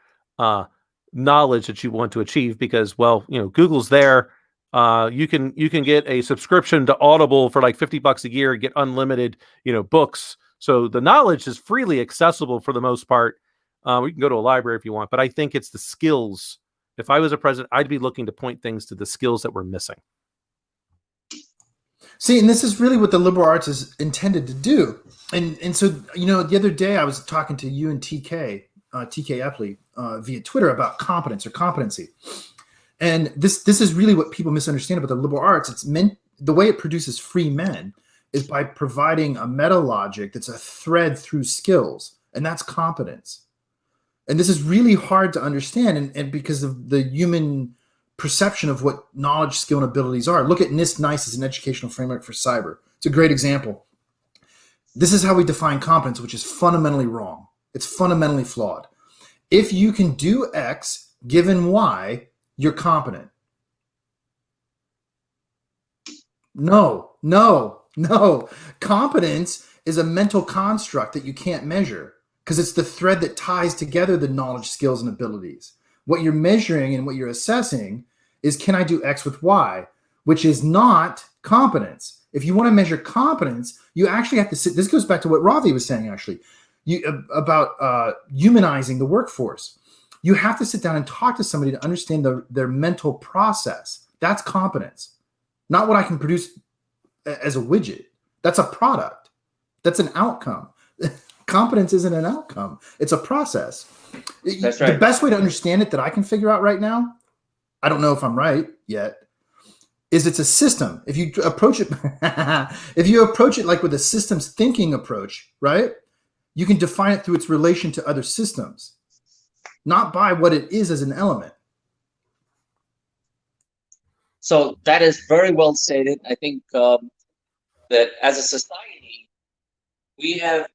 knowledge that you want to achieve, because, well, Google's there. You can get a subscription to Audible for like $50 a year and get unlimited, books. So the knowledge is freely accessible for the most part. We can go to a library if you want, but I think it's the skills. If I was a president, I'd be looking to point things to the skills that we're missing. See, and this is really what the liberal arts is intended to do. And so, the other day I was talking to you and TK Epley via Twitter about competence or competency. And this is really what people misunderstand about the liberal arts. It's meant, the way it produces free men is by providing a meta logic that's a thread through skills, and that's competence. And this is really hard to understand, and because of the human perception of what knowledge, skill, and abilities are. Look at NIST-NICE as an educational framework for cyber. It's a great example. This is how we define competence, which is fundamentally wrong. It's fundamentally flawed. If you can do X given Y, you're competent. No. Competence is a mental construct that you can't measure, because it's the thread that ties together the knowledge, skills, and abilities. What you're measuring and what you're assessing is, can I do X with Y, which is not competence. If you want to measure competence, you actually have to sit. This goes back to what Ravi was saying, actually, about humanizing the workforce. You have to sit down and talk to somebody to understand their mental process. That's competence, not what I can produce as a widget. That's a product. That's an outcome. Competence isn't an outcome. It's a process. That's right. The best way to understand it that I can figure out right now, I don't know if I'm right yet, is it's a system. If you approach it, like with a systems thinking approach, right? You can define it through its relation to other systems, not by what it is as an element. So that is very well stated. I think that as a society, we have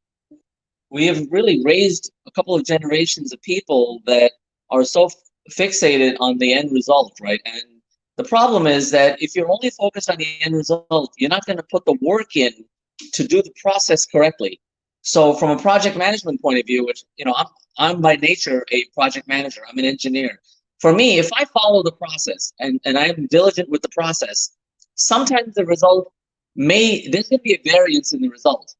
really raised a couple of generations of people that are so fixated on the end result, right? And the problem is that if you're only focused on the end result, you're not going to put the work in to do the process correctly. So from a project management point of view, which, I'm by nature a project manager, I'm an engineer. For me, if I follow the process and I am diligent with the process, sometimes the result there could be a variance in the result,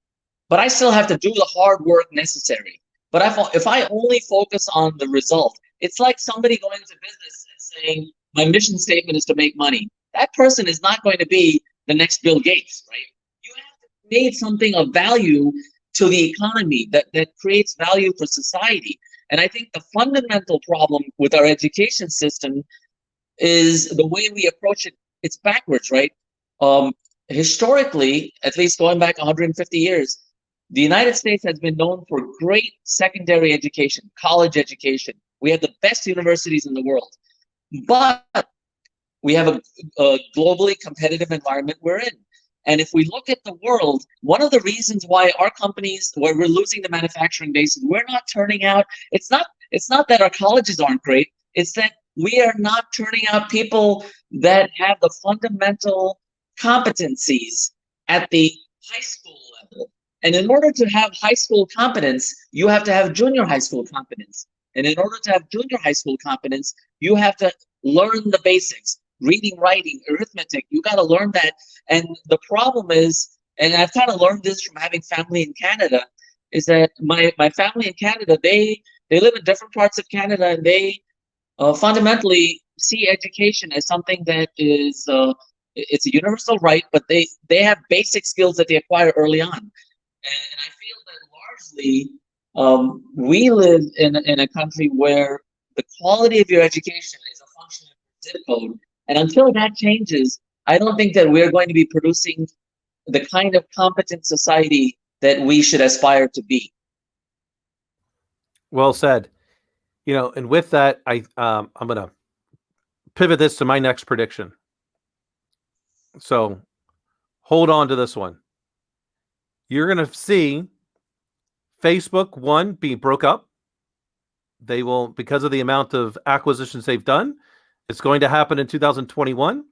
but I still have to do the hard work necessary. But if I only focus on the result, it's like somebody going to business and saying, my mission statement is to make money. That person is not going to be the next Bill Gates, right? You have to create something of value to the economy that creates value for society. And I think the fundamental problem with our education system is the way we approach it. It's backwards, right? Historically, at least going back 150 years, the United States has been known for great secondary education, college education. We have the best universities in the world. But we have a globally competitive environment we're in. And if we look at the world, one of the reasons why our companies, where we're losing the manufacturing base, is we're not turning out, it's not that our colleges aren't great, it's that we are not turning out people that have the fundamental competencies at the high school level. And in order to have high school competence, you have to have junior high school competence. And in order to have junior high school competence, you have to learn the basics. reading, writing, arithmetic. You got to learn that. And the problem is, and I've kind of learned this from having family in Canada, is that my family in Canada, they live in different parts of Canada, and they fundamentally see education as something that is it's a universal right, but they have basic skills that they acquire early on. And I feel that largely we live in a country where the quality of your education is a function of your zip code. And until that changes, I don't think that we're going to be producing the kind of competent society that we should aspire to be. Well said. You know, and with that, I'm going to pivot this to my next prediction. So hold on to this one. You're going to see Facebook, one, be broke up. They will, because of the amount of acquisitions they've done, it's going to happen in 2021.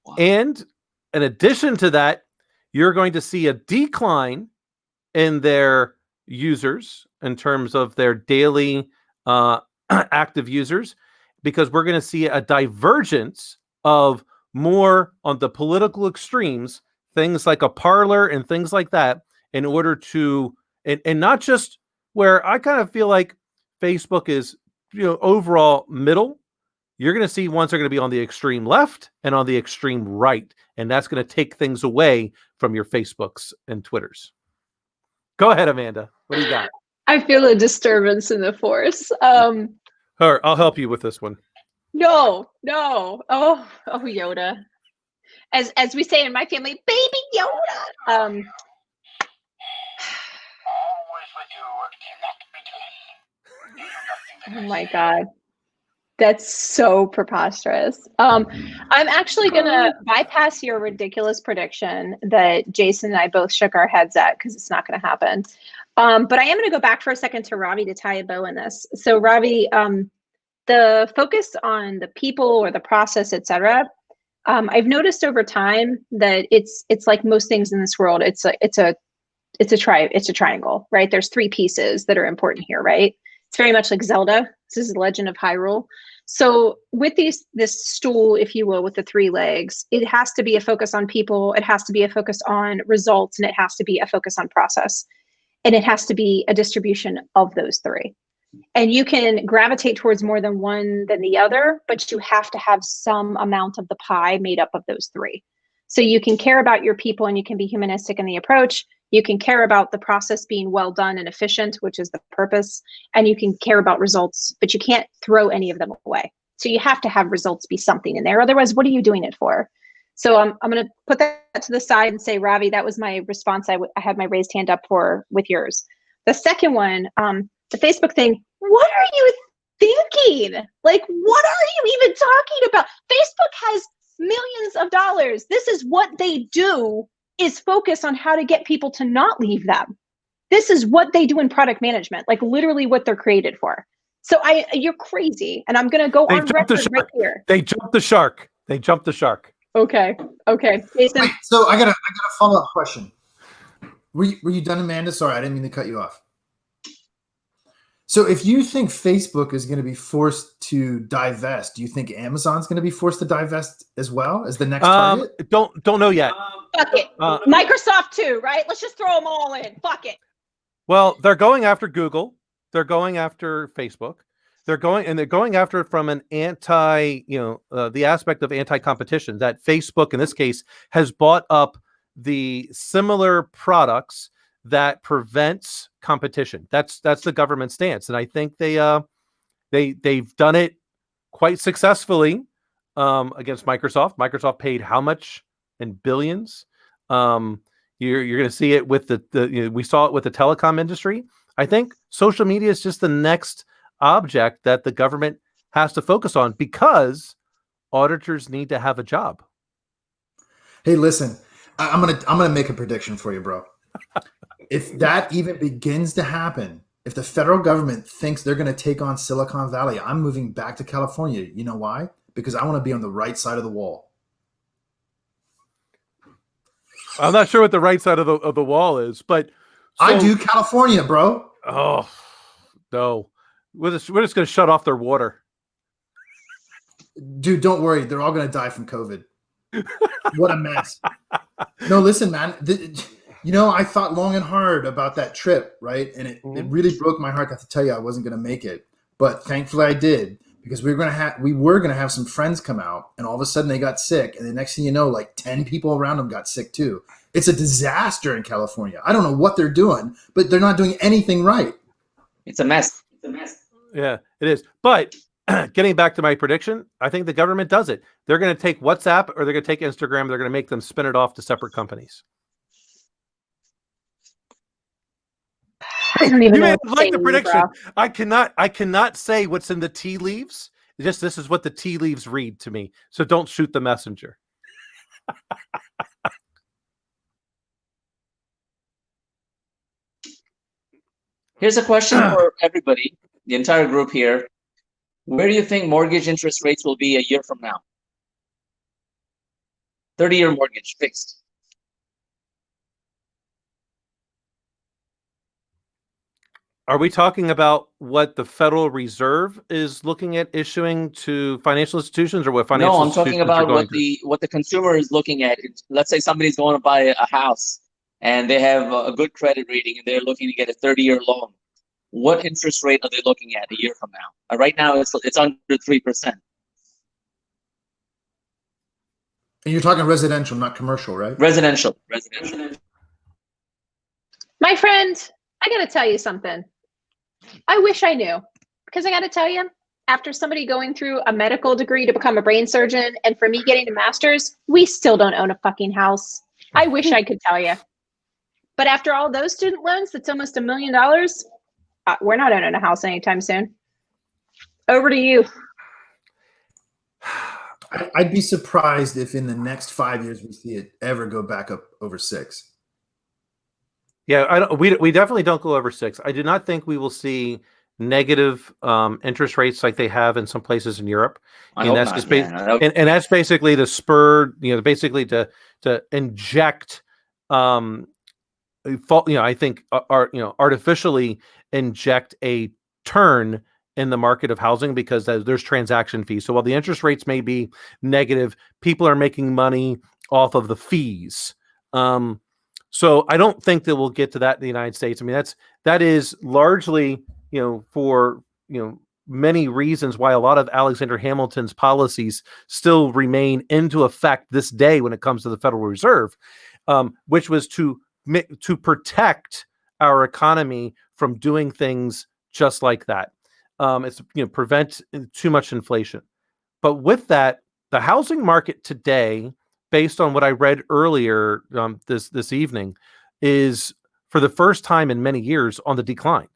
Wow. And in addition to that, you're going to see a decline in their users in terms of their daily active users, because we're going to see a divergence of more on the political extremes, things like a Parler and things like that, in order to, and not just where I kind of feel like Facebook is, you know, overall middle. You're going to see ones are going to be on the extreme left and on the extreme right, and that's going to take things away from your Facebooks and Twitters. Go ahead, Amanda. What do you got? I feel a disturbance in the force. I'll help you with this one. No. Oh, Yoda. As we say in my family, baby Yoda. Oh my God. That's so preposterous. I'm actually going to bypass your ridiculous prediction that Jason and I both shook our heads at, because it's not going to happen. But I am going to go back for a second to Ravi to tie a bow in this. So Ravi, the focus on the people or the process, etc. I've noticed over time that it's like most things in this world. It's a triangle, right? There's three pieces that are important here, right? It's very much like Zelda. This is Legend of Hyrule. So with this stool, if you will, with the three legs, it has to be a focus on people, it has to be a focus on results, and it has to be a focus on process. And it has to be a distribution of those three. And you can gravitate towards more than one than the other, but you have to have some amount of the pie made up of those three. So you can care about your people and you can be humanistic in the approach. You can care about the process being well done and efficient, which is the purpose. And you can care about results, but you can't throw any of them away. So you have to have results be something in there. Otherwise, what are you doing it for? So I'm going to put that to the side and say, Ravi, that was my response. I had my raised hand up for with yours. The second one, the Facebook thing, what are you thinking? Like, what are you even talking about? Facebook has millions of dollars. This is what they do, is focus on how to get people to not leave them. This is what they do in product management, like literally what they're created for. So you're crazy. And I'm going to go on record right here. They jumped the shark. They jumped the shark. Okay. Jason. Wait, so I got a follow-up question. Were you done, Amanda? Sorry, I didn't mean to cut you off. So if you think Facebook is going to be forced to divest, do you think Amazon's going to be forced to divest as well as the next target? Don't know yet. Fuck it. Microsoft too, right? Let's just throw them all in. Fuck it. Well, they're going after Google. They're going after Facebook. They're going after it from an the aspect of anti-competition, that Facebook in this case has bought up the similar products that prevents competition. That's the government stance, and I think they've done it quite successfully against Microsoft. Microsoft paid how much in billions? You're going to see it with we saw it with the telecom industry. I think social media is just the next object that the government has to focus on, because auditors need to have a job. Hey, listen, I'm gonna make a prediction for you, bro. If that even begins to happen, if the federal government thinks they're going to take on Silicon Valley, I'm moving back to California. You know why? Because I want to be on the right side of the wall. I'm not sure what the right side of the wall is, but I do. California, bro. Oh no, we're just going to shut off their water. Dude, don't worry. They're all going to die from COVID. What a mess. No, listen, man. I thought long and hard about that trip, right? And it really broke my heart to have to tell you I wasn't going to make it. But thankfully I did, because we were going to have some friends come out, and all of a sudden they got sick. And the next thing you know, like 10 people around them got sick too. It's a disaster in California. I don't know what they're doing, but they're not doing anything right. It's a mess. Yeah, it is. But getting back to my prediction, I think the government does it. They're going to take WhatsApp, or they're going to take Instagram. They're going to make them spin it off to separate companies. I don't even You know may what not to like say the to you, prediction. bro. I cannot say what's in the tea leaves. Just this is what the tea leaves read to me. So don't shoot the messenger. Here's a question for everybody, the entire group here. Where do you think mortgage interest rates will be a year from now? 30-year mortgage, fixed. Are we talking about what the Federal Reserve is looking at issuing to financial institutions, or what financial No, I'm institutions talking are about going to? what the consumer is looking at. Let's say somebody's going to buy a house and they have a good credit rating and they're looking to get a 30-year loan. What interest rate are they looking at a year from now? Right now, it's under 3%. And you're talking residential, not commercial, right? Residential. My friend, I got to tell you something. I wish I knew, because I got to tell you, after somebody going through a medical degree to become a brain surgeon, and for me getting a master's, we still don't own a fucking house. I wish I could tell you. But after all those student loans, that's almost $1 million. We're not owning a house anytime soon. Over to you. I'd be surprised if in the next 5 years we see it ever go back up over 6. Yeah, we definitely don't go over 6. I do not think we will see negative interest rates like they have in some places in Europe. And that's just and that's basically to spur, basically to inject, I think artificially inject a turn in the market of housing, because there's transaction fees. So while the interest rates may be negative, people are making money off of the fees. So I don't think that we'll get to that in the United States. I mean, that is largely, for many reasons why a lot of Alexander Hamilton's policies still remain into effect this day when it comes to the Federal Reserve, which was to protect our economy from doing things just like that. It's prevent too much inflation. But with that, the housing market today, based on what I read earlier this evening, is for the first time in many years on the decline.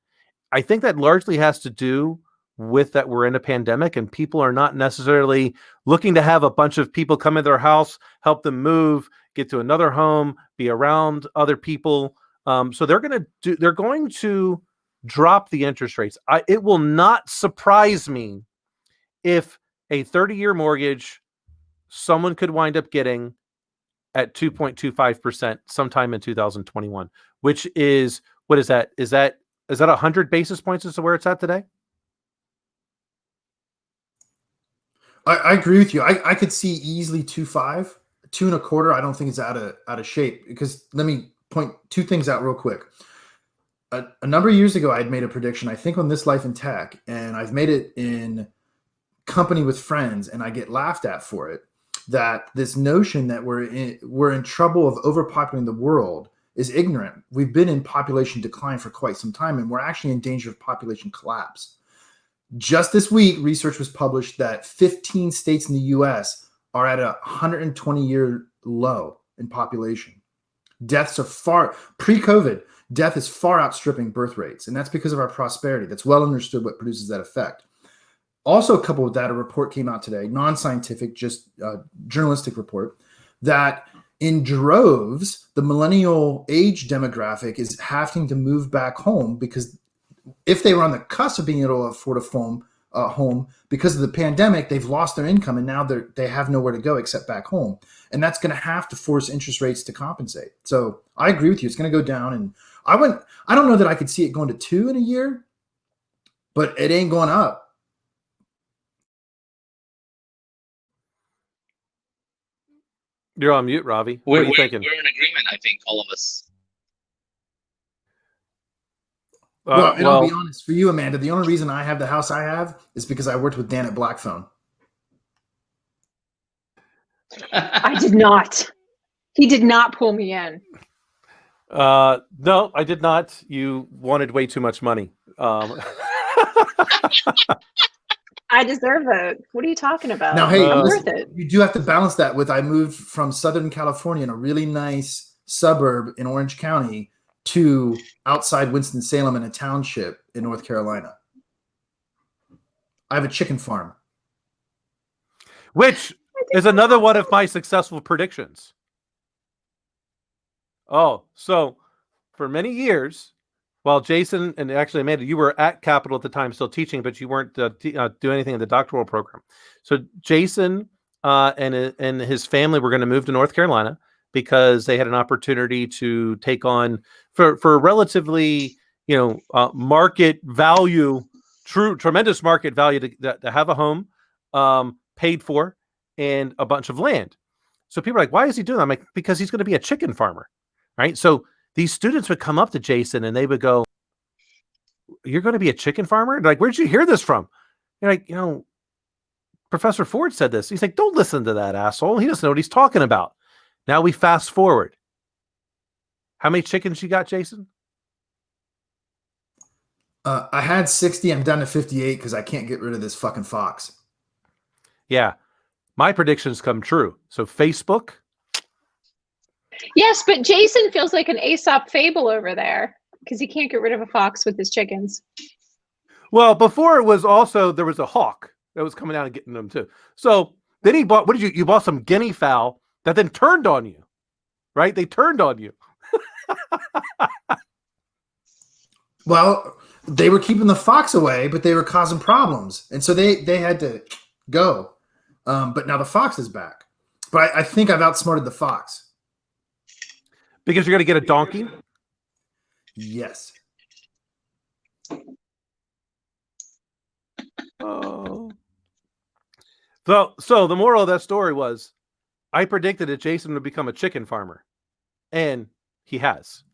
I think that largely has to do with that we're in a pandemic and people are not necessarily looking to have a bunch of people come in their house, help them move, get to another home, be around other people. So they're going to drop the interest rates. It will not surprise me if a 30-year mortgage someone could wind up getting at 2.25% sometime in 2021, which is, what is that? Is that 100 basis points as to where it's at today? I agree with you. I could see easily 2.5, 2.25. I don't think it's out of shape, because let me point two things out real quick. A number of years ago, I had made a prediction, I think on This Life in Tech, and I've made it in company with friends, and I get laughed at for it, that this notion that we're in trouble of overpopulating the world is ignorant. We've been in population decline for quite some time, and we're actually in danger of population collapse. Just this week, research was published that 15 states in the US are at a 120-year low in population. Deaths are pre-COVID, death is far outstripping birth rates, and that's because of our prosperity. That's well understood what produces that effect. Also coupled with that, a report came out today, non-scientific, just journalistic report, that in droves, the millennial age demographic is having to move back home, because if they were on the cusp of being able to afford a home because of the pandemic, they've lost their income and now they have nowhere to go except back home. And that's going to have to force interest rates to compensate. So I agree with you. It's going to go down. And I don't know that I could see it going to 2 in a year, but it ain't going up. You're on mute, Ravi. What are you thinking? We're in agreement, I think, all of us. Well, and I'll be honest, for you, Amanda, the only reason I have the house I have is because I worked with Dan at Blackphone. I did not. He did not pull me in. No, I did not. You wanted way too much money. I deserve it. What are you talking about? Now, hey, I'm listen, worth it. you do have to balance that with I moved from Southern California in a really nice suburb in Orange County to outside Winston-Salem in a township in North Carolina. I have a chicken farm. Which is another one of my successful predictions. Oh, so for many years, while Jason and actually Amanda, you were at Capital at the time, still teaching, but you weren't doing anything in the doctoral program. So Jason and his family were going to move to North Carolina because they had an opportunity to take on for relatively, market value, tremendous market value to have a home paid for and a bunch of land. So people are like, why is he doing that? I'm like, because he's going to be a chicken farmer, right? So these students would come up to Jason and they would go, you're going to be a chicken farmer? Like, where'd you hear this from? You're like, Professor Ford said this. He's like, don't listen to that asshole. He doesn't know what he's talking about. Now we fast forward. How many chickens you got, Jason? I had 60. I'm down to 58 because I can't get rid of this fucking fox. Yeah. My predictions come true. So Facebook. Yes, but Jason feels like an Aesop fable over there because he can't get rid of a fox with his chickens. Well, before it was also, there was a hawk that was coming out and getting them too. So then he bought, what did you bought some guinea fowl that then turned on you, right? They turned on you. Well, they were keeping the fox away, but they were causing problems. And so they had to go. But now the fox is back. But I think I've outsmarted the fox. Because you're going to get a donkey? Yes. Oh. So the moral of that story was I predicted that Jason would become a chicken farmer. And he has.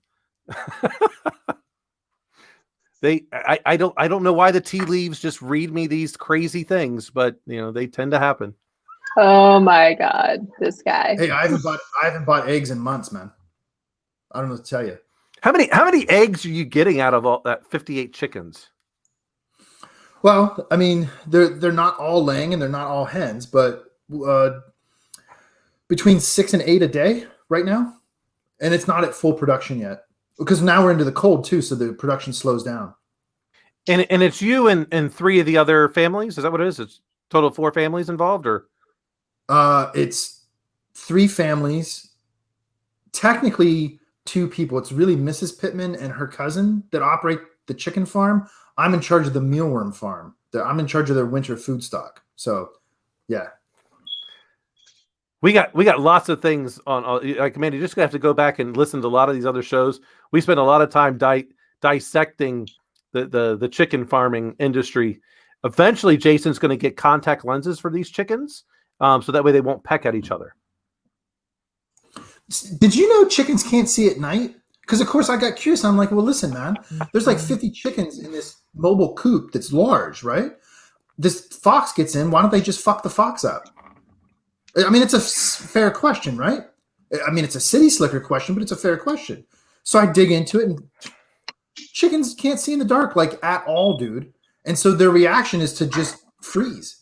I don't know why the tea leaves just read me these crazy things, but they tend to happen. Oh my God, this guy. Hey, I haven't bought eggs in months, man. I don't know what to tell you. How many eggs are you getting out of all that 58 chickens? Well, I mean, they're not all laying and they're not all hens, but between 6 and 8 a day right now, and it's not at full production yet because now we're into the cold too, so the production slows down. And it's you and 3 of the other families. Is that what it is? It's total of 4 families involved, or it's 3 families. Technically 2 people. It's really Mrs. Pittman and her cousin that operate the chicken farm. I'm in charge of the mealworm farm. I'm in charge of their winter food stock. So, yeah. We got lots of things on. Like, man, you just have to go back and listen to a lot of these other shows. We spend a lot of time dissecting the chicken farming industry. Eventually, Jason's going to get contact lenses for these chickens, so that way they won't peck at each other. Did you know chickens can't see at night? Because, of course, I got curious. I'm like, well, listen, man, there's like 50 chickens in this mobile coop that's large, right? This fox gets in. Why don't they just fuck the fox up? I mean, it's a fair question, right? I mean, it's a city slicker question, but it's a fair question. So I dig into it, and chickens can't see in the dark, like, at all, dude. And so their reaction is to just freeze.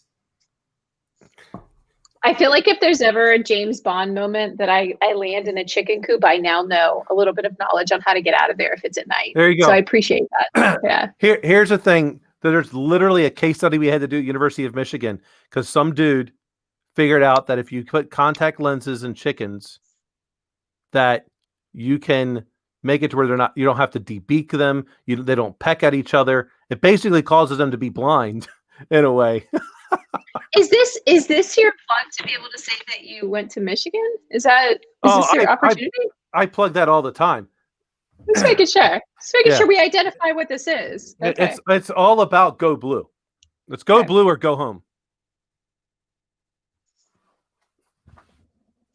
I feel like if there's ever a James Bond moment that I land in a chicken coop, I now know a little bit of knowledge on how to get out of there if it's at night. There you go. So I appreciate that. Yeah. Here's the thing. There's literally a case study we had to do at University of Michigan because some dude figured out that if you put contact lenses in chickens, that you can make it to where you don't have to debeak them. They don't peck at each other. It basically causes them to be blind in a way. Is this your plug to be able to say that you went to Michigan? Is this your opportunity? I plug that all the time. Just making sure. Just making sure we identify what this is. Okay. It's all about go blue. Let's go blue or go home.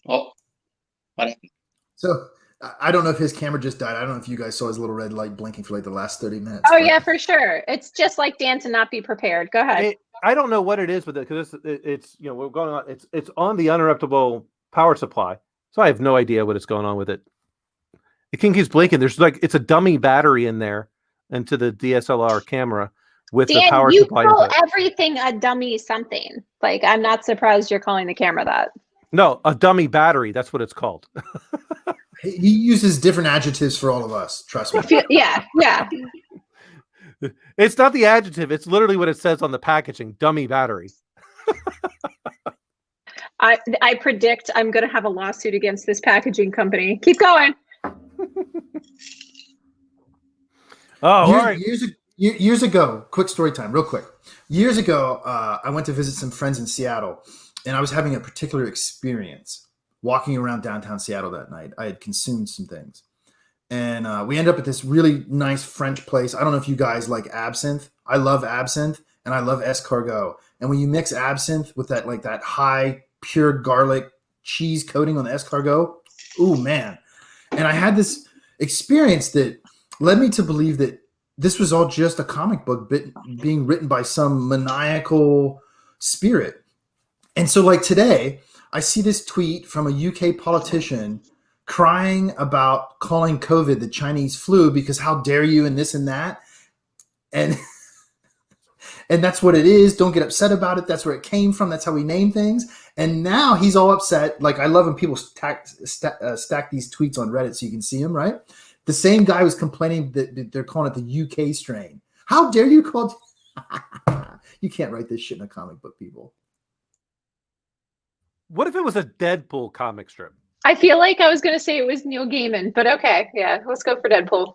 Oh, What happened? So I don't know if his camera just died. I don't know if you guys saw his little red light blinking for like the last 30 minutes. Oh yeah, for sure. It's just like Dan to not be prepared. Go ahead. I don't know what it is with it because it's we're going on. It's on the uninterruptible power supply, so I have no idea what is going on with it. The king keeps blinking. There's it's a dummy battery in there into the DSLR camera with Dan, the power you supply. call everything a dummy something. Like, I'm not surprised you're calling the camera that. No, a dummy battery. That's what it's called. He uses different adjectives for all of us. Trust me. Yeah. It's not the adjective. It's literally what it says on the packaging. Dummy battery. I predict I'm going to have a lawsuit against this packaging company. Keep going. All right. Years ago, quick story time, real quick. Years ago, I went to visit some friends in Seattle, and I was having a particular experience walking around downtown Seattle that night. I had consumed some things, and we ended up at this really nice French place. I don't know if you guys like absinthe. I love absinthe, and I love escargot. And when you mix absinthe with that, like that high pure garlic cheese coating on the escargot, ooh man! And I had this experience that led me to believe that this was all just a comic book being written by some maniacal spirit. And so like today, I see this tweet from a UK politician crying about calling COVID the Chinese flu because how dare you and this and that. And that's what it is. Don't get upset about it. That's where it came from. That's how we name things. And now he's all upset. Like I love when people stack these tweets on Reddit so you can see them, right? The same guy was complaining that they're calling it the UK strain. How dare you call it? You can't write this shit in a comic book, people. What if it was a Deadpool comic strip? I feel like I was going to say it was Neil Gaiman, but okay. Yeah, let's go for Deadpool.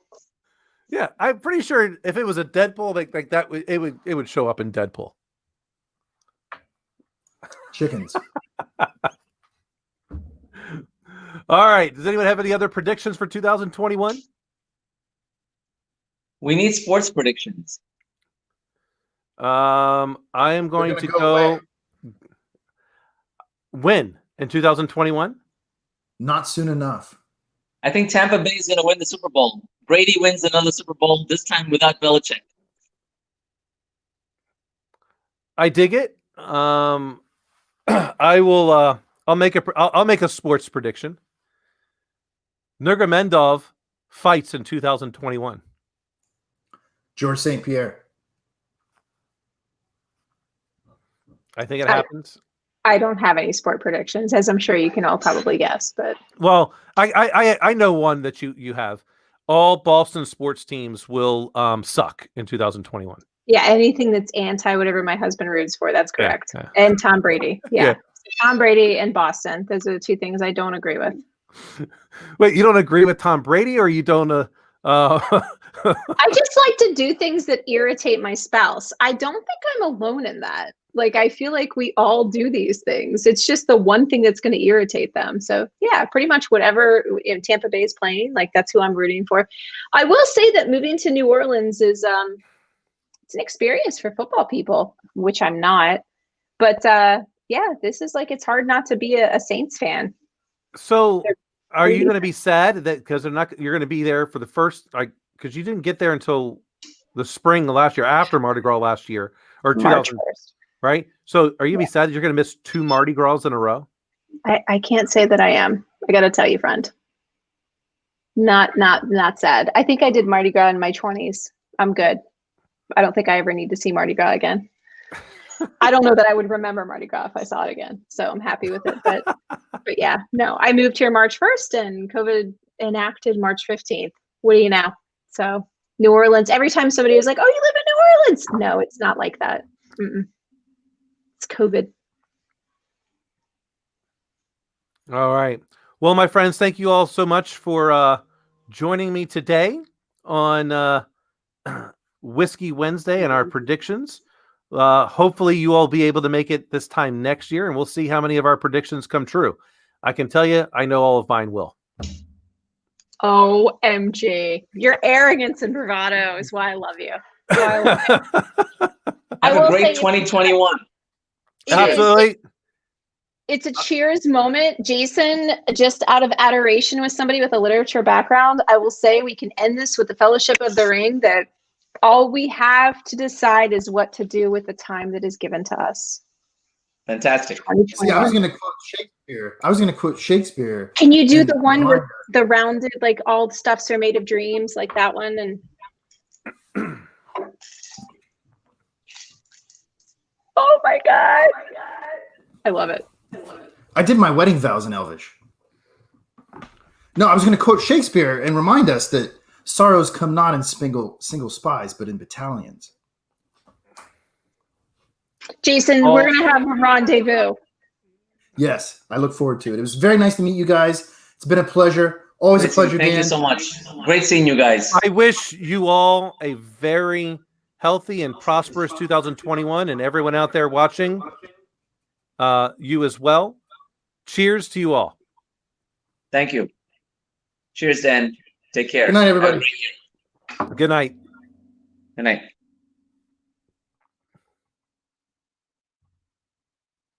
Yeah, I'm pretty sure if it was a Deadpool like that, it would show up in Deadpool. Chickens. All right. Does anyone have any other predictions for 2021? We need sports predictions. I am going to go win in 2021. Not soon enough. I think Tampa Bay is going to win the Super Bowl. Brady wins another Super Bowl, this time without Belichick. I dig it. I will. I'll make a sports prediction. Nurmagomedov fights in 2021. George St. Pierre. I think it happens. I don't have any sport predictions, as I'm sure you can all probably guess. But well, I know one that you have. All Boston sports teams will suck in 2021. Yeah, anything that's anti whatever my husband roots for, that's correct. Yeah. And Tom Brady. Yeah. Tom Brady and Boston. Those are the two things I don't agree with. Wait, you don't agree with Tom Brady, or you don't? I just like to do things that irritate my spouse. I don't think I'm alone in that. Like, I feel like we all do these things. It's just the one thing that's going to irritate them. So yeah, pretty much whatever Tampa Bay is playing, like that's who I'm rooting for. I will say that moving to New Orleans is it's an experience for football people, which I'm not. But yeah, this is like, it's hard not to be a Saints fan. So are you going to be sad that because you're going to be there for the first, like, because you didn't get there until the spring of last year, after Mardi Gras last year, or 2000, right? So are you going to be sad that you're going to miss 2 Mardi Gras in a row? I can't say that I am. I got to tell you, friend. Not sad. I think I did Mardi Gras in my 20s. I'm good. I don't think I ever need to see Mardi Gras again. I don't know that I would remember Mardi Gras if I saw it again. So I'm happy with it. But yeah, no, I moved here March 1st and COVID enacted March 15th. What do you know? So New Orleans, every time somebody was like, oh, you live in New Orleans. No, it's not like that. Mm-mm. It's COVID. All right. Well, my friends, thank you all so much for joining me today on Whiskey Wednesday and our predictions. Hopefully you all be able to make it this time next year, and we'll see how many of our predictions come true. I can tell you, I know all of mine will. OMG. Your arrogance and bravado is why I love you. Have a great 2021. Absolutely. it's a cheers moment. Jason, just out of adoration with somebody with a literature background, I will say we can end this with the Fellowship of the Ring, that all we have to decide is what to do with the time that is given to us. Fantastic. See, I was going to quote Shakespeare. Can you do and the one with remind us. the rounded, like all the stuffs are made of dreams, like that one? And oh my God. I love it. I did my wedding vows in Elvish. No, I was going to quote Shakespeare and remind us that sorrows come not in single spies, but in battalions. Jason, we're going to have a rendezvous. Yes, I look forward to it. It was very nice to meet you guys. It's been a pleasure. Always a pleasure, Dan. Thank you so much. Great seeing you guys. I wish you all a very healthy and prosperous 2021, and everyone out there watching, you as well. Cheers to you all. Thank you. Cheers, Dan. Take care. Good night, everybody. Good night. Good night.